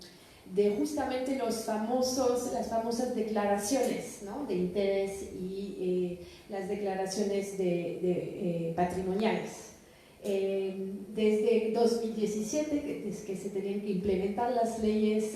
justamente las famosas declaraciones, ¿no? de interés y las declaraciones patrimoniales. Desde 2017, desde que se tenían que implementar las leyes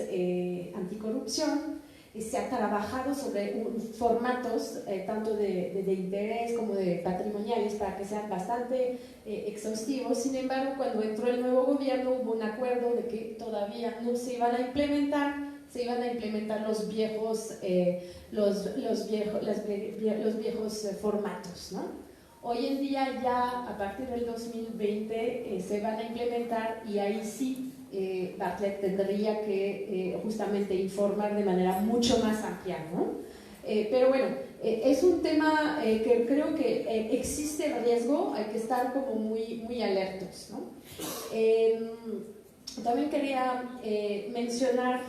anticorrupción, se ha trabajado sobre formatos tanto de interés como de patrimoniales para que sean bastante exhaustivos. Sin embargo, cuando entró el nuevo gobierno hubo un acuerdo de que todavía no se iban a implementar, se iban a implementar los viejos formatos, ¿no? Hoy en día ya a partir del 2020 se van a implementar, y ahí sí Bartlett tendría que justamente informar de manera mucho más amplia, ¿no? Pero bueno, es un tema que creo que existe riesgo, hay que estar como muy alertos, ¿no? También quería mencionar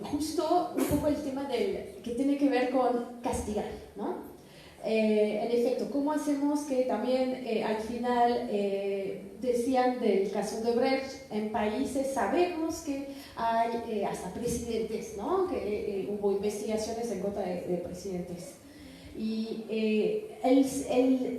justo un poco el tema que tiene que ver con castigar, ¿no? En efecto, ¿cómo hacemos que también al final decían del caso de Brecht, en países sabemos que hay hasta presidentes, ¿no? Que hubo investigaciones en contra de presidentes. Y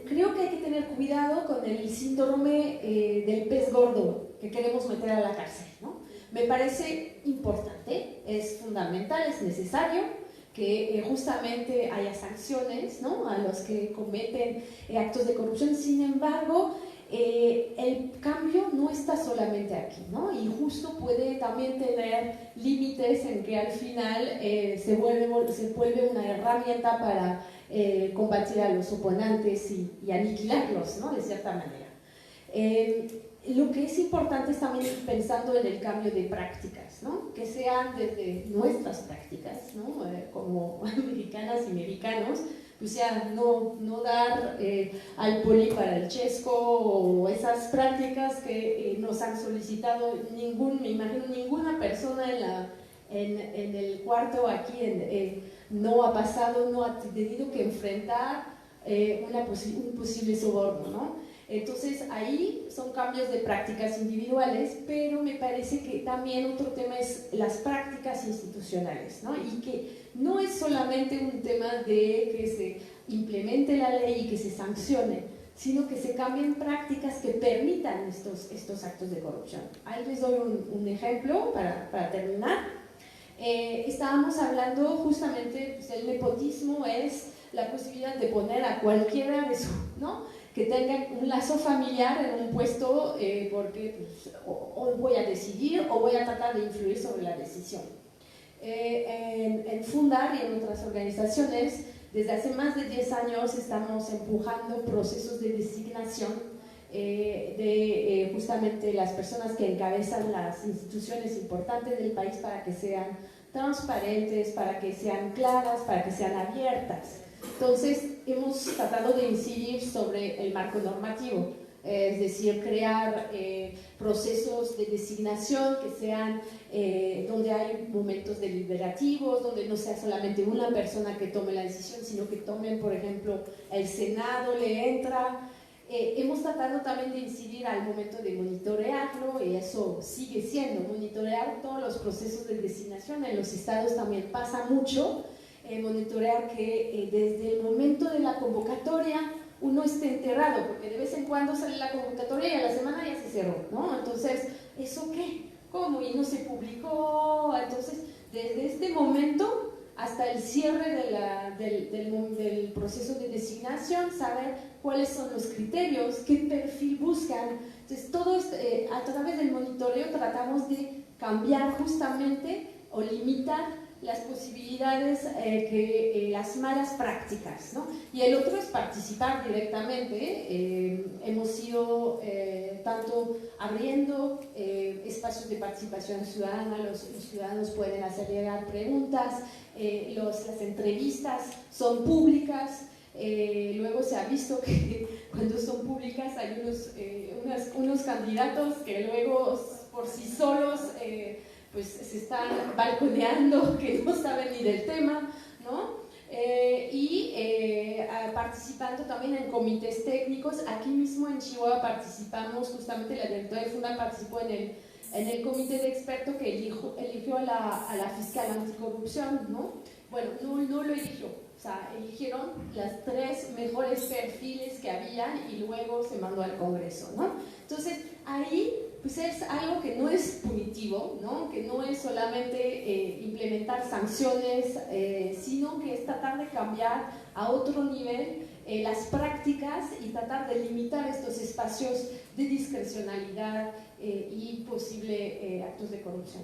creo que hay que tener cuidado con el síndrome del pez gordo que queremos meter a la cárcel, ¿no? Me parece importante, es fundamental, es necesario que justamente haya sanciones, ¿no? A los que cometen actos de corrupción. Sin embargo, el cambio no está solamente aquí, ¿no? Y justo puede también tener límites en que al final se vuelve una herramienta para combatir a los oponentes y aniquilarlos, ¿no? De cierta manera. Lo que es importante es también pensando en el cambio de prácticas, ¿no? Que sean desde nuestras prácticas, ¿no? Como mexicanas y mexicanos, pues sea no dar al poli para el chesco, o esas prácticas que nos han solicitado me imagino ninguna persona en el cuarto aquí no ha pasado, no ha tenido que enfrentar un posible soborno, ¿no? Entonces ahí son cambios de prácticas individuales, pero me parece que también otro tema es las prácticas institucionales, ¿no? Y que no es solamente un tema de que se implemente la ley y que se sancione, sino que se cambien prácticas que permitan estos actos de corrupción. Ahí les doy un ejemplo para terminar. Estábamos hablando justamente, pues, el nepotismo es la posibilidad de poner a cualquiera de su, ¿no?, que tenga un lazo familiar en un puesto porque pues, o voy a decidir o voy a tratar de influir sobre la decisión. En Fundar y en otras organizaciones, desde hace más de 10 años estamos empujando procesos de designación de justamente las personas que encabezan las instituciones importantes del país para que sean transparentes, para que sean claras, para que sean abiertas. Entonces, hemos tratado de incidir sobre el marco normativo, es decir, crear procesos de designación que sean donde hay momentos deliberativos, donde no sea solamente una persona que tome la decisión, sino que tomen, por ejemplo, el Senado le entra. Hemos tratado también de incidir al momento de monitorearlo, y eso sigue siendo, monitorear todos los procesos de designación. En los estados también pasa mucho, monitorear que desde el momento de la convocatoria uno esté enterado, porque de vez en cuando sale la convocatoria y a la semana ya se cerró, ¿no? Entonces, ¿eso qué? ¿Cómo? Y no se publicó. Entonces, desde este momento hasta el cierre del proceso de designación, saber cuáles son los criterios, qué perfil buscan. Entonces, todo esto, a través del monitoreo tratamos de cambiar justamente o limitar las posibilidades, las malas prácticas, ¿no? Y el otro es participar directamente. Hemos ido tanto abriendo espacios de participación ciudadana, los ciudadanos pueden hacer llegar preguntas, las entrevistas son públicas. Luego se ha visto que cuando son públicas hay unos candidatos que luego por sí solos pues se están balconeando, que no saben ni del tema, ¿no? Participando también en comités técnicos. Aquí mismo en Chihuahua participamos, justamente la directora de Fundar participó en el comité de expertos que eligió a la fiscal anticorrupción, ¿no? Bueno, no lo eligió, o sea, eligieron las 3 mejores perfiles que había y luego se mandó al Congreso, ¿no? Entonces, ahí pues es algo que no es punitivo, ¿no? Que no es solamente implementar sanciones, sino que es tratar de cambiar a otro nivel las prácticas y tratar de limitar estos espacios de discrecionalidad y posible actos de corrupción.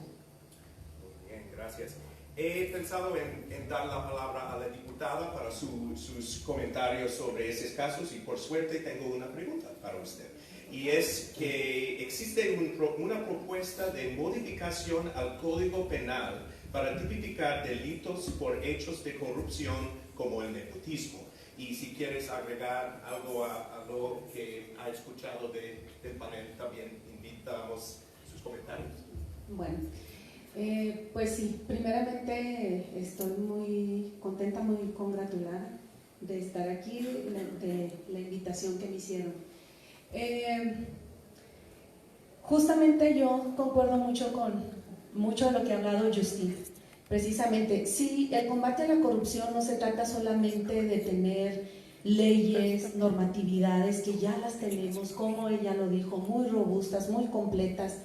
Muy bien, gracias. He pensado en dar la palabra a la diputada para sus comentarios sobre esos casos y por suerte tengo una pregunta para usted. Y es que existe una propuesta de modificación al Código Penal para tipificar delitos por hechos de corrupción como el nepotismo. Y si quieres agregar algo a lo que ha escuchado del panel, también invitamos sus comentarios. Bueno, pues sí, primeramente estoy muy contenta, muy congratulada de estar aquí, de la invitación que me hicieron. Justamente yo concuerdo mucho con mucho de lo que ha hablado Justin. Precisamente, sí, el combate a la corrupción no se trata solamente de tener leyes, normatividades que ya las tenemos, como ella lo dijo, muy robustas, muy completas.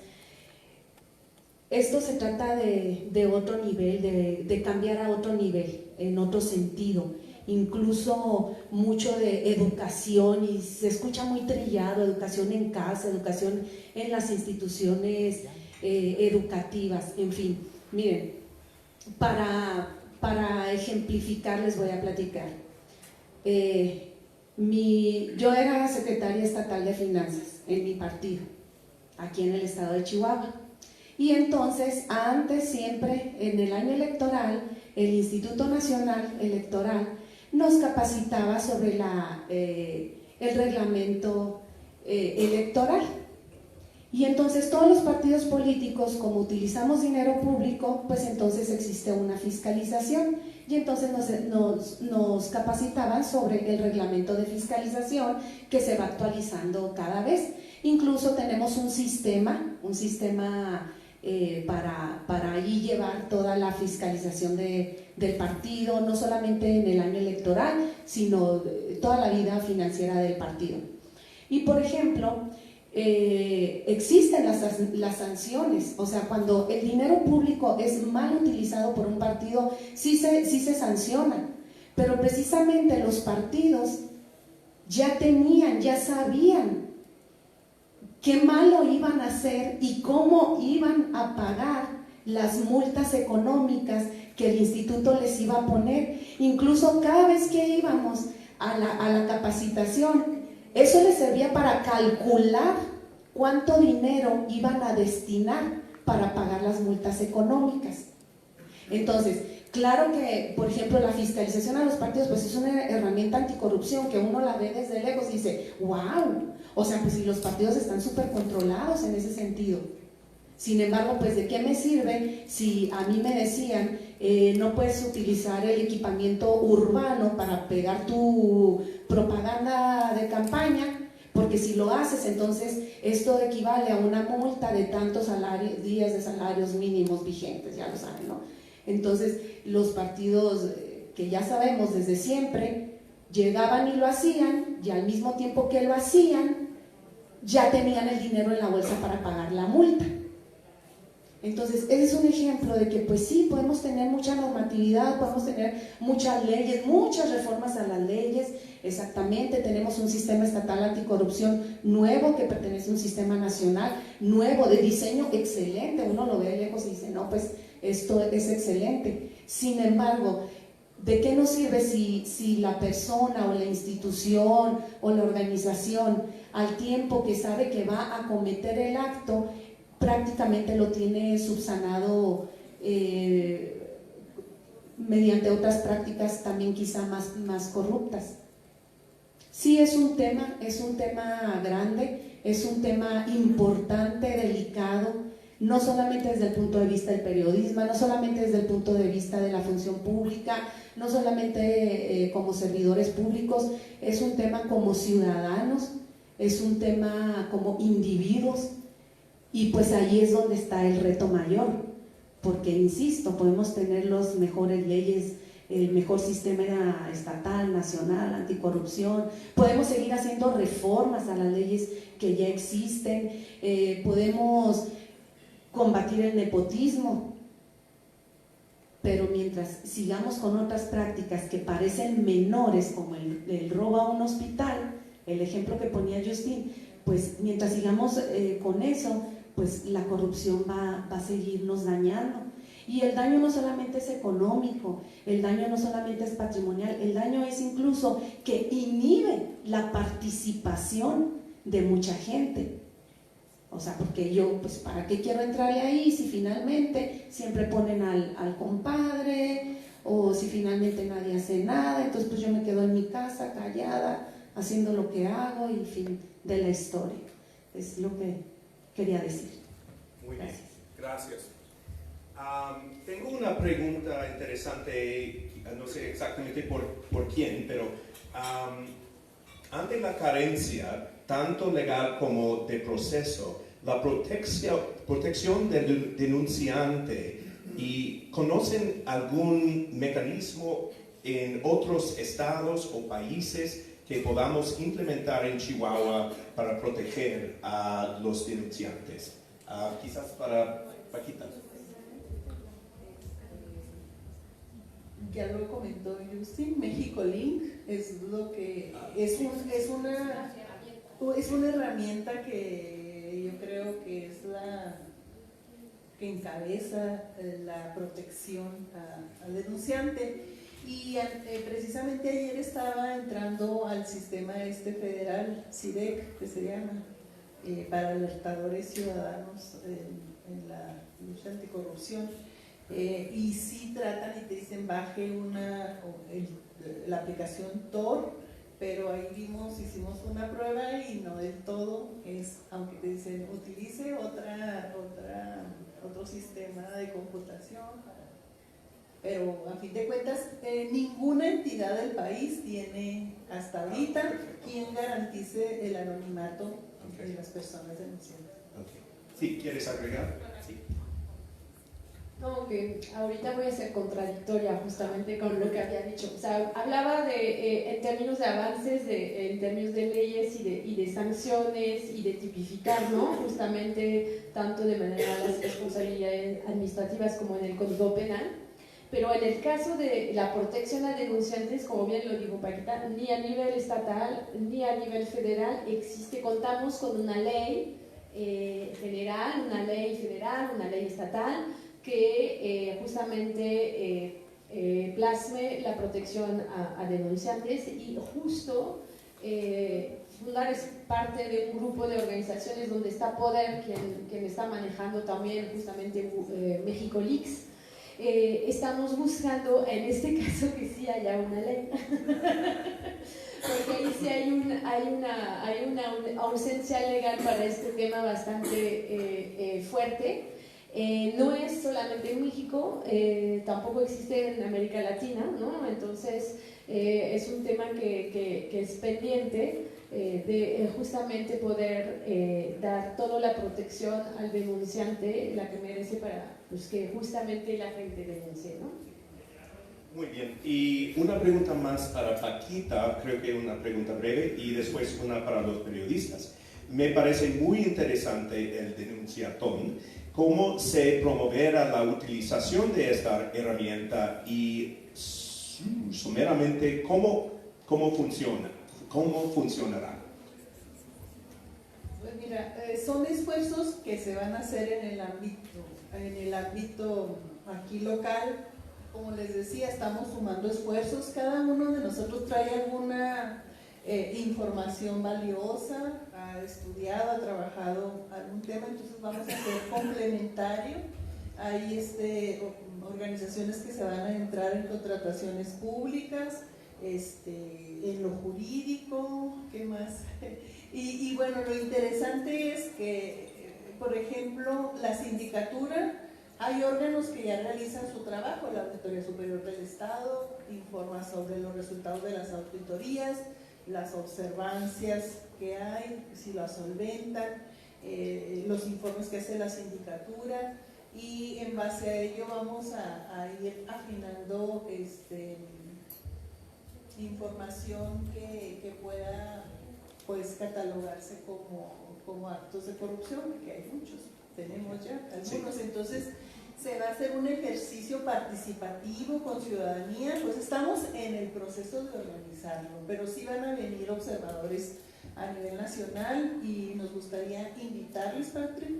Esto se trata de otro nivel, de cambiar a otro nivel, en otro sentido. Incluso mucho de educación, y se escucha muy trillado, educación en casa, educación en las instituciones educativas, en fin. Miren, para ejemplificar les voy a platicar. Yo era secretaria estatal de finanzas en mi partido, aquí en el estado de Chihuahua. Y entonces, antes siempre, en el año electoral, el Instituto Nacional Electoral nos capacitaba sobre el reglamento electoral. Y entonces todos los partidos políticos, como utilizamos dinero público, pues entonces existe una fiscalización y entonces nos capacitaban sobre el reglamento de fiscalización que se va actualizando cada vez. Incluso tenemos un sistema para ahí llevar toda la fiscalización del partido, no solamente en el año electoral, sino toda la vida financiera del partido. Y por ejemplo, existen las sanciones, o sea, cuando el dinero público es mal utilizado por un partido, sí se sanciona, pero precisamente los partidos ya sabían qué malo iban a hacer y cómo iban a pagar las multas económicas que el instituto les iba a poner. Incluso cada vez que íbamos a la capacitación, eso les servía para calcular cuánto dinero iban a destinar para pagar las multas económicas. Entonces, claro que, por ejemplo, la fiscalización a los partidos pues es una herramienta anticorrupción que uno la ve desde lejos y dice, wow, o sea, pues si los partidos están súper controlados en ese sentido. Sin embargo, pues ¿de qué me sirve si a mí me decían no puedes utilizar el equipamiento urbano para pegar tu propaganda de campaña? Porque si lo haces, entonces esto equivale a una multa de tantos días de salarios mínimos vigentes, ya lo saben, ¿no? Entonces los partidos que ya sabemos desde siempre llegaban y lo hacían, y al mismo tiempo que lo hacían ya tenían el dinero en la bolsa para pagar la multa. Entonces ese es un ejemplo de que pues sí, podemos tener mucha normatividad, podemos tener muchas leyes, muchas reformas a las leyes. Exactamente, tenemos un sistema estatal anticorrupción nuevo que pertenece a un sistema nacional nuevo, de diseño excelente, uno lo ve lejos y dice, no, pues esto es excelente. Sin embargo, ¿de qué nos sirve si la persona o la institución o la organización al tiempo que sabe que va a cometer el acto prácticamente lo tiene subsanado mediante otras prácticas también quizá más corruptas? Sí, es un tema grande, es un tema importante, delicado, no solamente desde el punto de vista del periodismo, no solamente desde el punto de vista de la función pública, no solamente como servidores públicos, es un tema como ciudadanos, es un tema como individuos, y pues ahí es donde está el reto mayor, porque insisto, podemos tener las mejores leyes, el mejor sistema estatal, nacional, anticorrupción, podemos seguir haciendo reformas a las leyes que ya existen, podemos combatir el nepotismo, pero mientras sigamos con otras prácticas que parecen menores, como el robo a un hospital, el ejemplo que ponía Justin, pues mientras sigamos con eso, pues la corrupción va a seguirnos dañando. Y el daño no solamente es económico, el daño no solamente es patrimonial, el daño es incluso que inhibe la participación de mucha gente. O sea, porque yo, pues ¿para qué quiero entrarle ahí si finalmente siempre ponen al compadre, o si finalmente nadie hace nada? Entonces pues yo me quedo en mi casa callada, haciendo lo que hago, y fin de la historia. Es lo que quería decir. Muy bien, gracias. Tengo una pregunta interesante, no sé exactamente por quién, pero ante la carencia, tanto legal como de proceso, la protección del denunciante, ¿y conocen algún mecanismo en otros estados o países que podamos implementar en Chihuahua para proteger a los denunciantes? Quizás para Paquita. Ya lo comentó Justin, México Link es lo que es una herramienta que yo creo que es la que encabeza la protección al denunciante. Y precisamente ayer estaba entrando al sistema federal, CIDEC, que se llama, para alertadores ciudadanos en la lucha anticorrupción, y sí tratan y te dicen baje la aplicación Tor, pero ahí hicimos una prueba y no del todo es, aunque te dicen utilice otro sistema de computación, pero a fin de cuentas ninguna entidad del país tiene hasta ahorita quien garantice el anonimato de las personas denunciantes. Okay. Sí, ¿quieres agregar? Sí. No, que ahorita voy a ser contradictoria justamente con lo que había dicho. O sea, hablaba de, en términos de avances, en términos de leyes y de sanciones y de tipificar, ¿no? Justamente tanto de manera las responsabilidades administrativas como en el Código Penal. Pero en el caso de la protección a denunciantes, como bien lo dijo Paquita, ni a nivel estatal ni a nivel federal contamos con una ley general, una ley federal, una ley estatal, que justamente plasme la protección a denunciantes y justo Fundar es parte de un grupo de organizaciones donde está Poder, quien está manejando también justamente México Leaks. Estamos buscando en este caso que sí haya una ley porque ahí sí hay una ausencia legal para este tema bastante fuerte. No es solamente en México, tampoco existe en América Latina, ¿no? Entonces es un tema que es pendiente de justamente poder dar toda la protección al denunciante, la que merece para pues, que justamente la gente denuncie, ¿no? Muy bien, y una pregunta más para Paquita, creo que una pregunta breve, y después una para los periodistas. Me parece muy interesante el denunciatón, cómo se promoverá la utilización de esta herramienta y someramente cómo funcionará. Pues mira, son esfuerzos que se van a hacer en el ámbito aquí local. Como les decía, estamos sumando esfuerzos, cada uno de nosotros trae alguna información valiosa, ha estudiado, ha trabajado algún tema, entonces vamos a ser complementario. Hay organizaciones que se van a entrar en contrataciones públicas, en lo jurídico, ¿qué más? Y bueno, lo interesante es que, por ejemplo, la sindicatura, hay órganos que ya realizan su trabajo, la Auditoría Superior del Estado informa sobre los resultados de las auditorías, las observancias que hay, si las solventan, los informes que hace la sindicatura, y en base a ello vamos a ir afinando información que pueda pues catalogarse como actos de corrupción, porque hay muchos, tenemos ya algunos, entonces se va a hacer un ejercicio participativo con ciudadanía, pues estamos en el proceso de organizarlo, pero sí van a venir observadores a nivel nacional y nos gustaría invitarles, Patrick,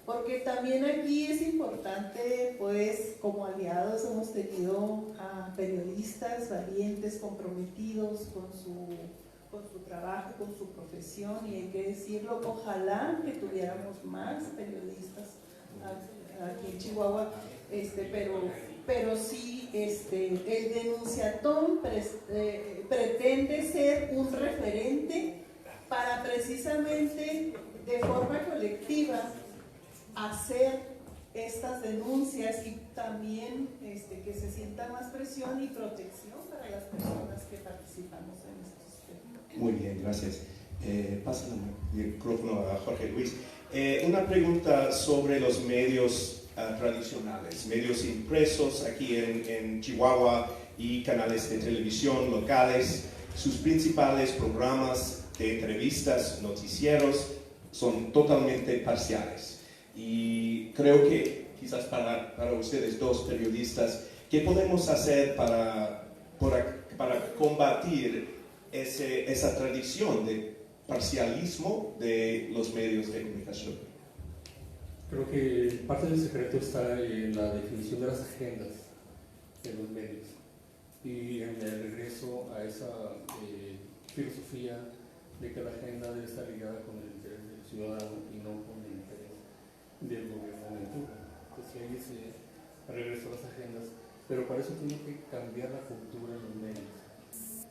porque también aquí es importante, pues como aliados hemos tenido a periodistas valientes, comprometidos con su trabajo, con su profesión, y hay que decirlo, ojalá que tuviéramos más periodistas aquí en Chihuahua, pero sí, el denunciatón pretende ser un referente para precisamente de forma colectiva hacer estas denuncias y también que se sienta más presión y protección para las personas que participamos en estos temas. Muy bien, gracias. Pasa el micrófono a Jorge Luis. Una pregunta sobre los medios tradicionales, medios impresos aquí en Chihuahua y canales de televisión locales. Sus principales programas de entrevistas, noticieros, son totalmente parciales. Y creo que quizás para ustedes dos periodistas, ¿qué podemos hacer para combatir esa tradición de parcialismo de los medios de comunicación? Creo que parte del secreto está en la definición de las agendas de los medios y en el regreso a esa filosofía de que la agenda debe estar ligada con el interés del ciudadano y no con el interés del gobierno en turno. Entonces ahí se regresó a las agendas, pero para eso tiene que cambiar la cultura en los medios.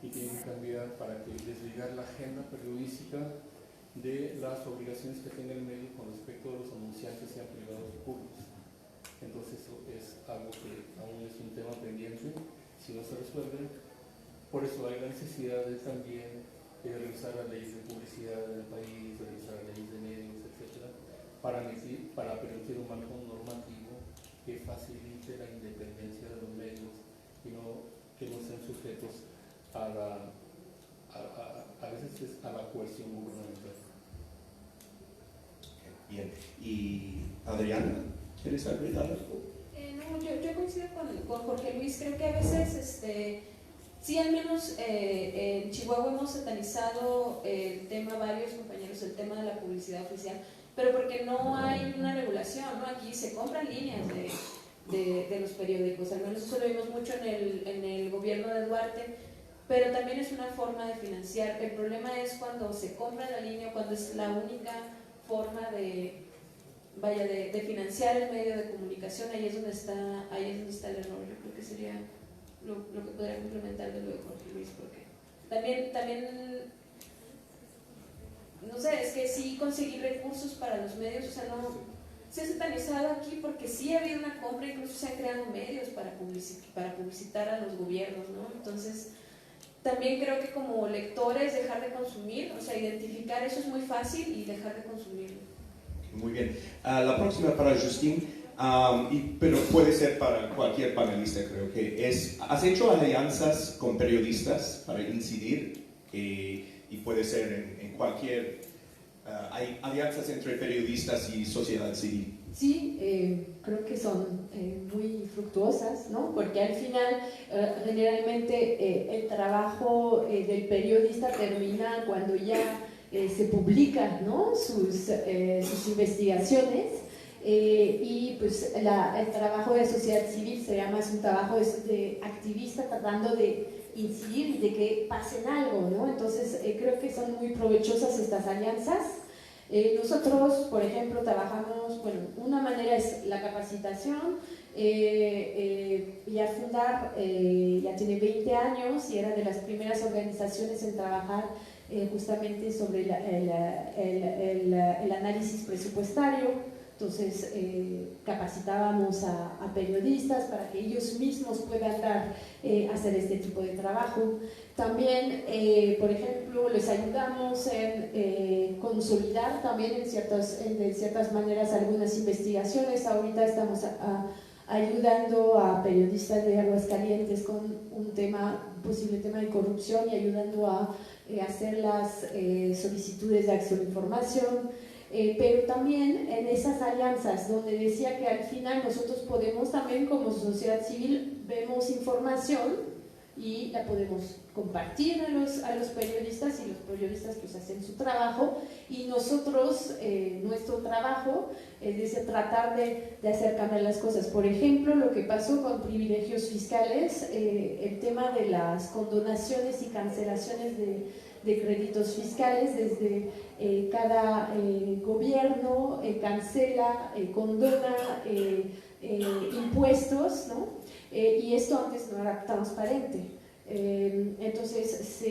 y tienen que cambiar para que desligar la agenda periodística de las obligaciones que tiene el medio con respecto a los anunciantes, sean privados o públicos. Entonces eso es algo que aún es un tema pendiente si no se resuelve. Por eso hay la necesidad de también revisar las leyes de publicidad del país, revisar las leyes de medios, etcétera, para permitir un marco normativo que facilite la independencia de los medios y que no sean sujetos a veces a la coerción gubernamental. Bien. ¿Y Adriana? ¿Quieres agregar algo? No, yo coincido con Jorge Luis. Creo que a veces, sí, al menos en Chihuahua hemos satanizado el tema, varios compañeros, el tema de la publicidad oficial, pero porque no hay una regulación, ¿no? Aquí se compran líneas de los periódicos, al menos eso lo vimos mucho en el gobierno de Duarte, pero también es una forma de financiar. El problema es cuando se compra la línea, cuando es la única forma de financiar el medio de comunicación. Ahí es donde está el error. Yo creo que sería lo que podría complementar de lo de Jorge Luis, porque también no sé, es que sí conseguir recursos para los medios, o sea, no se ha satanizado aquí porque sí ha habido una compra, incluso se han creado medios para publicitar a los gobiernos, ¿no? Entonces también creo que como lectores dejar de consumir, o sea, identificar eso es muy fácil y dejar de consumirlo. Muy bien. La próxima para Justin, pero puede ser para cualquier panelista, creo que es, ¿has hecho alianzas con periodistas para incidir? Y puede ser en cualquier, hay alianzas entre periodistas y sociedad civil. Sí, creo que son muy fructuosas, ¿no? Porque al final, generalmente, el trabajo del periodista termina cuando ya se publican, ¿no? sus investigaciones, y pues el trabajo de sociedad civil sería más un trabajo de activista tratando de incidir y de que pasen algo, ¿no? Entonces creo que son muy provechosas estas alianzas. Nosotros, por ejemplo, trabajamos, bueno, una manera es la capacitación. Fundar ya tiene 20 años y era de las primeras organizaciones en trabajar justamente sobre el análisis presupuestario. Entonces capacitábamos a periodistas para que ellos mismos puedan hacer este tipo de trabajo. También, por ejemplo, les ayudamos en consolidar también en ciertas maneras algunas investigaciones. Ahorita estamos ayudando a periodistas de Aguascalientes con un posible tema de corrupción y ayudando a hacer las solicitudes de acceso a la información. Pero también en esas alianzas donde decía que al final nosotros podemos también como sociedad civil vemos información y la podemos compartir a los periodistas y los periodistas pues hacen su trabajo y nosotros, nuestro trabajo es tratar de hacer cambiar las cosas. Por ejemplo, lo que pasó con privilegios fiscales, el tema de las condonaciones y cancelaciones de créditos fiscales, desde cada gobierno cancela, condona impuestos, ¿no? Y esto antes no era transparente. Entonces,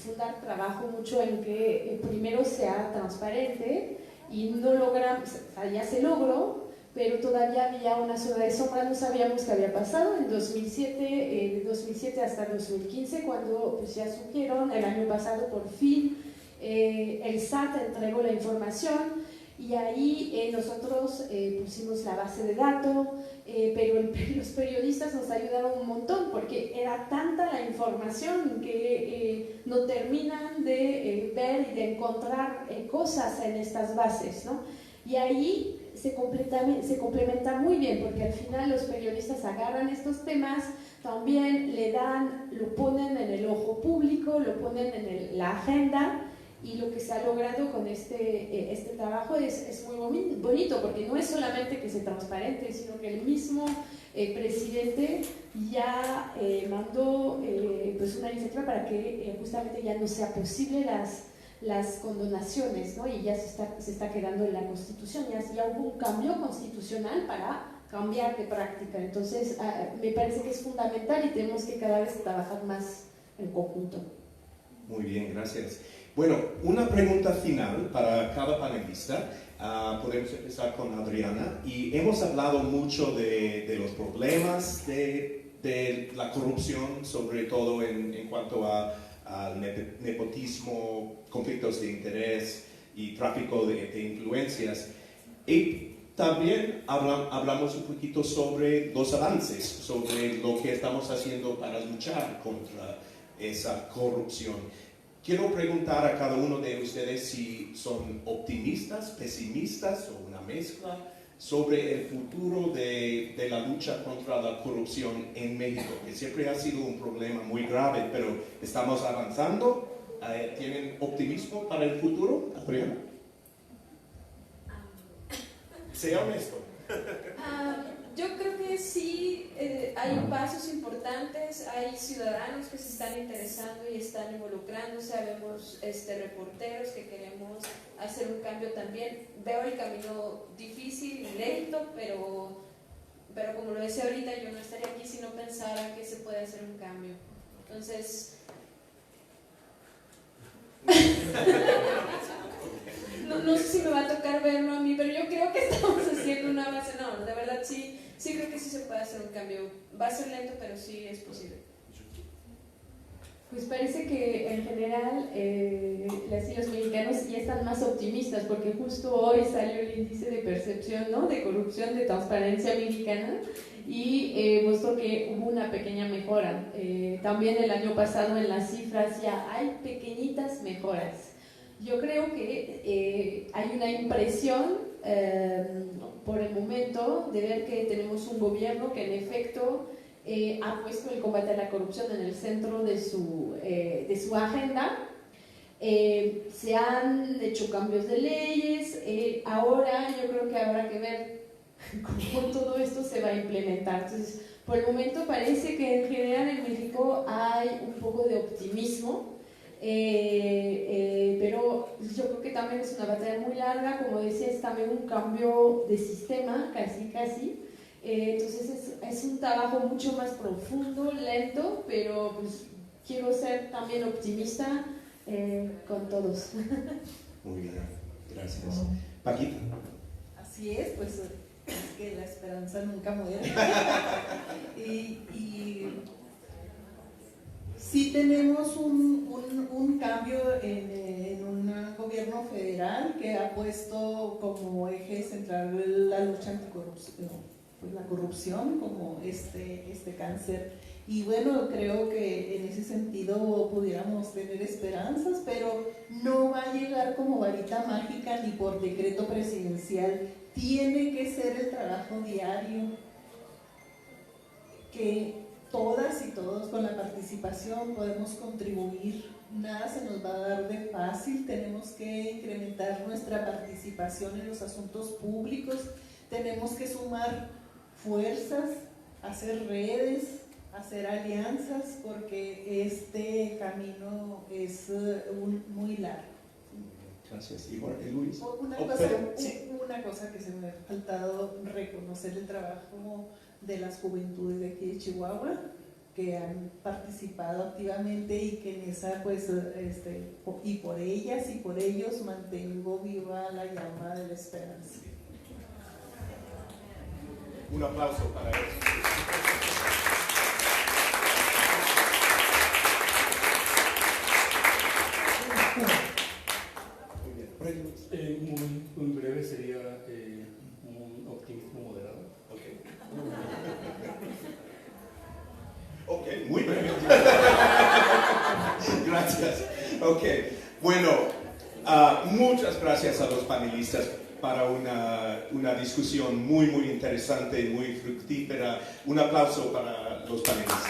Fundar trabajo mucho en que primero sea transparente y no logramos, ya se logró, pero todavía había una zona de sombra, no sabíamos qué había pasado en 2007, de 2007 hasta 2015, cuando pues, ya supieron, el año pasado por fin, el SAT entregó la información y ahí nosotros pusimos la base de datos, pero los periodistas nos ayudaron un montón porque era tanta la información que no terminan de ver y de encontrar cosas en estas bases, ¿no? Y ahí se complementa muy bien porque al final los periodistas agarran estos temas, también lo ponen en el ojo público, lo ponen en la agenda. Y lo que se ha logrado con este trabajo es muy bonito, porque no es solamente que sea transparente, sino que el mismo presidente ya mandó pues una iniciativa para que justamente ya no sea posible las condonaciones, ¿no? Y ya se está quedando en la Constitución, ya hubo un cambio constitucional para cambiar de práctica. Entonces me parece que es fundamental y tenemos que cada vez trabajar más en conjunto. Muy bien, gracias. Bueno, una pregunta final para cada panelista. Podemos empezar con Adriana. Y hemos hablado mucho de los problemas de la corrupción, sobre todo en cuanto al nepotismo, conflictos de interés y tráfico de influencias. Y también hablamos un poquito sobre los avances, sobre lo que estamos haciendo para luchar contra esa corrupción. Quiero preguntar a cada uno de ustedes si son optimistas, pesimistas o una mezcla sobre el futuro de la lucha contra la corrupción en México, que siempre ha sido un problema muy grave, pero estamos avanzando. ¿Tienen optimismo para el futuro, Adriana? Sea honesto. Yo creo que sí, hay pasos importantes, hay ciudadanos que se están interesando y están involucrándose, vemos reporteros que queremos hacer un cambio también. Veo el camino difícil y lento, pero como lo decía ahorita, yo no estaría aquí si no pensara que se puede hacer un cambio. Entonces, no sé si me va a tocar verlo a mí, pero yo creo que estamos haciendo un avance. No, de verdad sí creo que sí se puede hacer un cambio. Va a ser lento, pero sí es posible. Pues parece que en general los mexicanos ya están más optimistas, porque justo hoy salió el índice de percepción, ¿no?, de corrupción, de transparencia mexicana, y mostró que hubo una pequeña mejora. También el año pasado en las cifras ya hay pequeñitas mejoras. Yo creo que hay una impresión por el momento de ver que tenemos un gobierno que en efecto ha puesto el combate a la corrupción en el centro de su agenda. Se han hecho cambios de leyes. Ahora yo creo que habrá que ver cómo todo esto se va a implementar. Entonces, por el momento parece que en general en México hay un poco de optimismo. Pero yo creo que también es una batalla muy larga, como decía, es también un cambio de sistema, casi. Entonces es un trabajo mucho más profundo, lento, pero pues quiero ser también optimista con todos. Muy bien, gracias. Paquita. Así es, pues es que la esperanza nunca muere. y sí tenemos un cambio en un gobierno federal que ha puesto como eje central la lucha anticorrupción, pues la corrupción como este cáncer. Y bueno, creo que en ese sentido pudiéramos tener esperanzas, pero no va a llegar como varita mágica ni por decreto presidencial. Tiene que ser el trabajo diario que todas y todos con la participación podemos contribuir. Nada se nos va a dar de fácil, tenemos que incrementar nuestra participación en los asuntos públicos, tenemos que sumar fuerzas, hacer redes, hacer alianzas, porque este camino es muy largo. Gracias. Igual, Luis. Una cosa que se me ha faltado reconocer el trabajo de las juventudes de aquí de Chihuahua, que han participado activamente y que en esa, pues, y por ellas y por ellos mantengo viva la llama de la esperanza. Un aplauso para ellos. Muy breve sería un optimismo moderado. Ok, muy breve. Gracias. Ok, bueno, muchas gracias a los panelistas para una discusión muy interesante y muy fructífera. Un aplauso para los panelistas.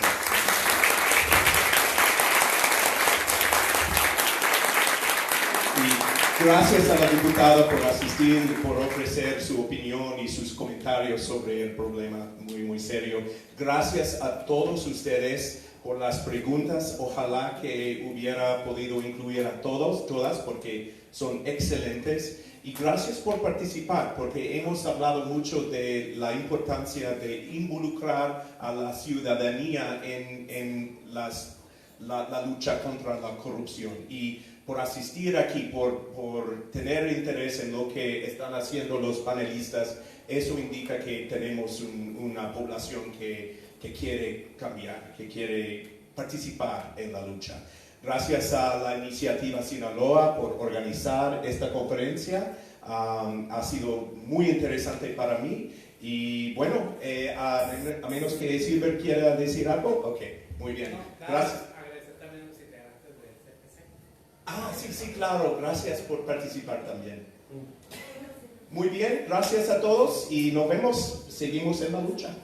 Y gracias a la diputada por asistir, por ofrecer su opinión y sus comentarios sobre el problema muy serio. Gracias a todos ustedes por las preguntas. Ojalá que hubiera podido incluir a todas, porque son excelentes. Y gracias por participar, porque hemos hablado mucho de la importancia de involucrar a la ciudadanía en la lucha contra la corrupción. Y por asistir aquí, por tener interés en lo que están haciendo los panelistas, eso indica que tenemos una población que quiere cambiar, que quiere participar en la lucha. Gracias a la iniciativa Sinaloa por organizar esta conferencia. Ha sido muy interesante para mí. Y bueno, a menos que Silver quiera decir algo. Ok, muy bien. Gracias. Agradecer también a los integrantes del CPC. Sí, claro. Gracias por participar también. Muy bien, gracias a todos y nos vemos. Seguimos en la lucha.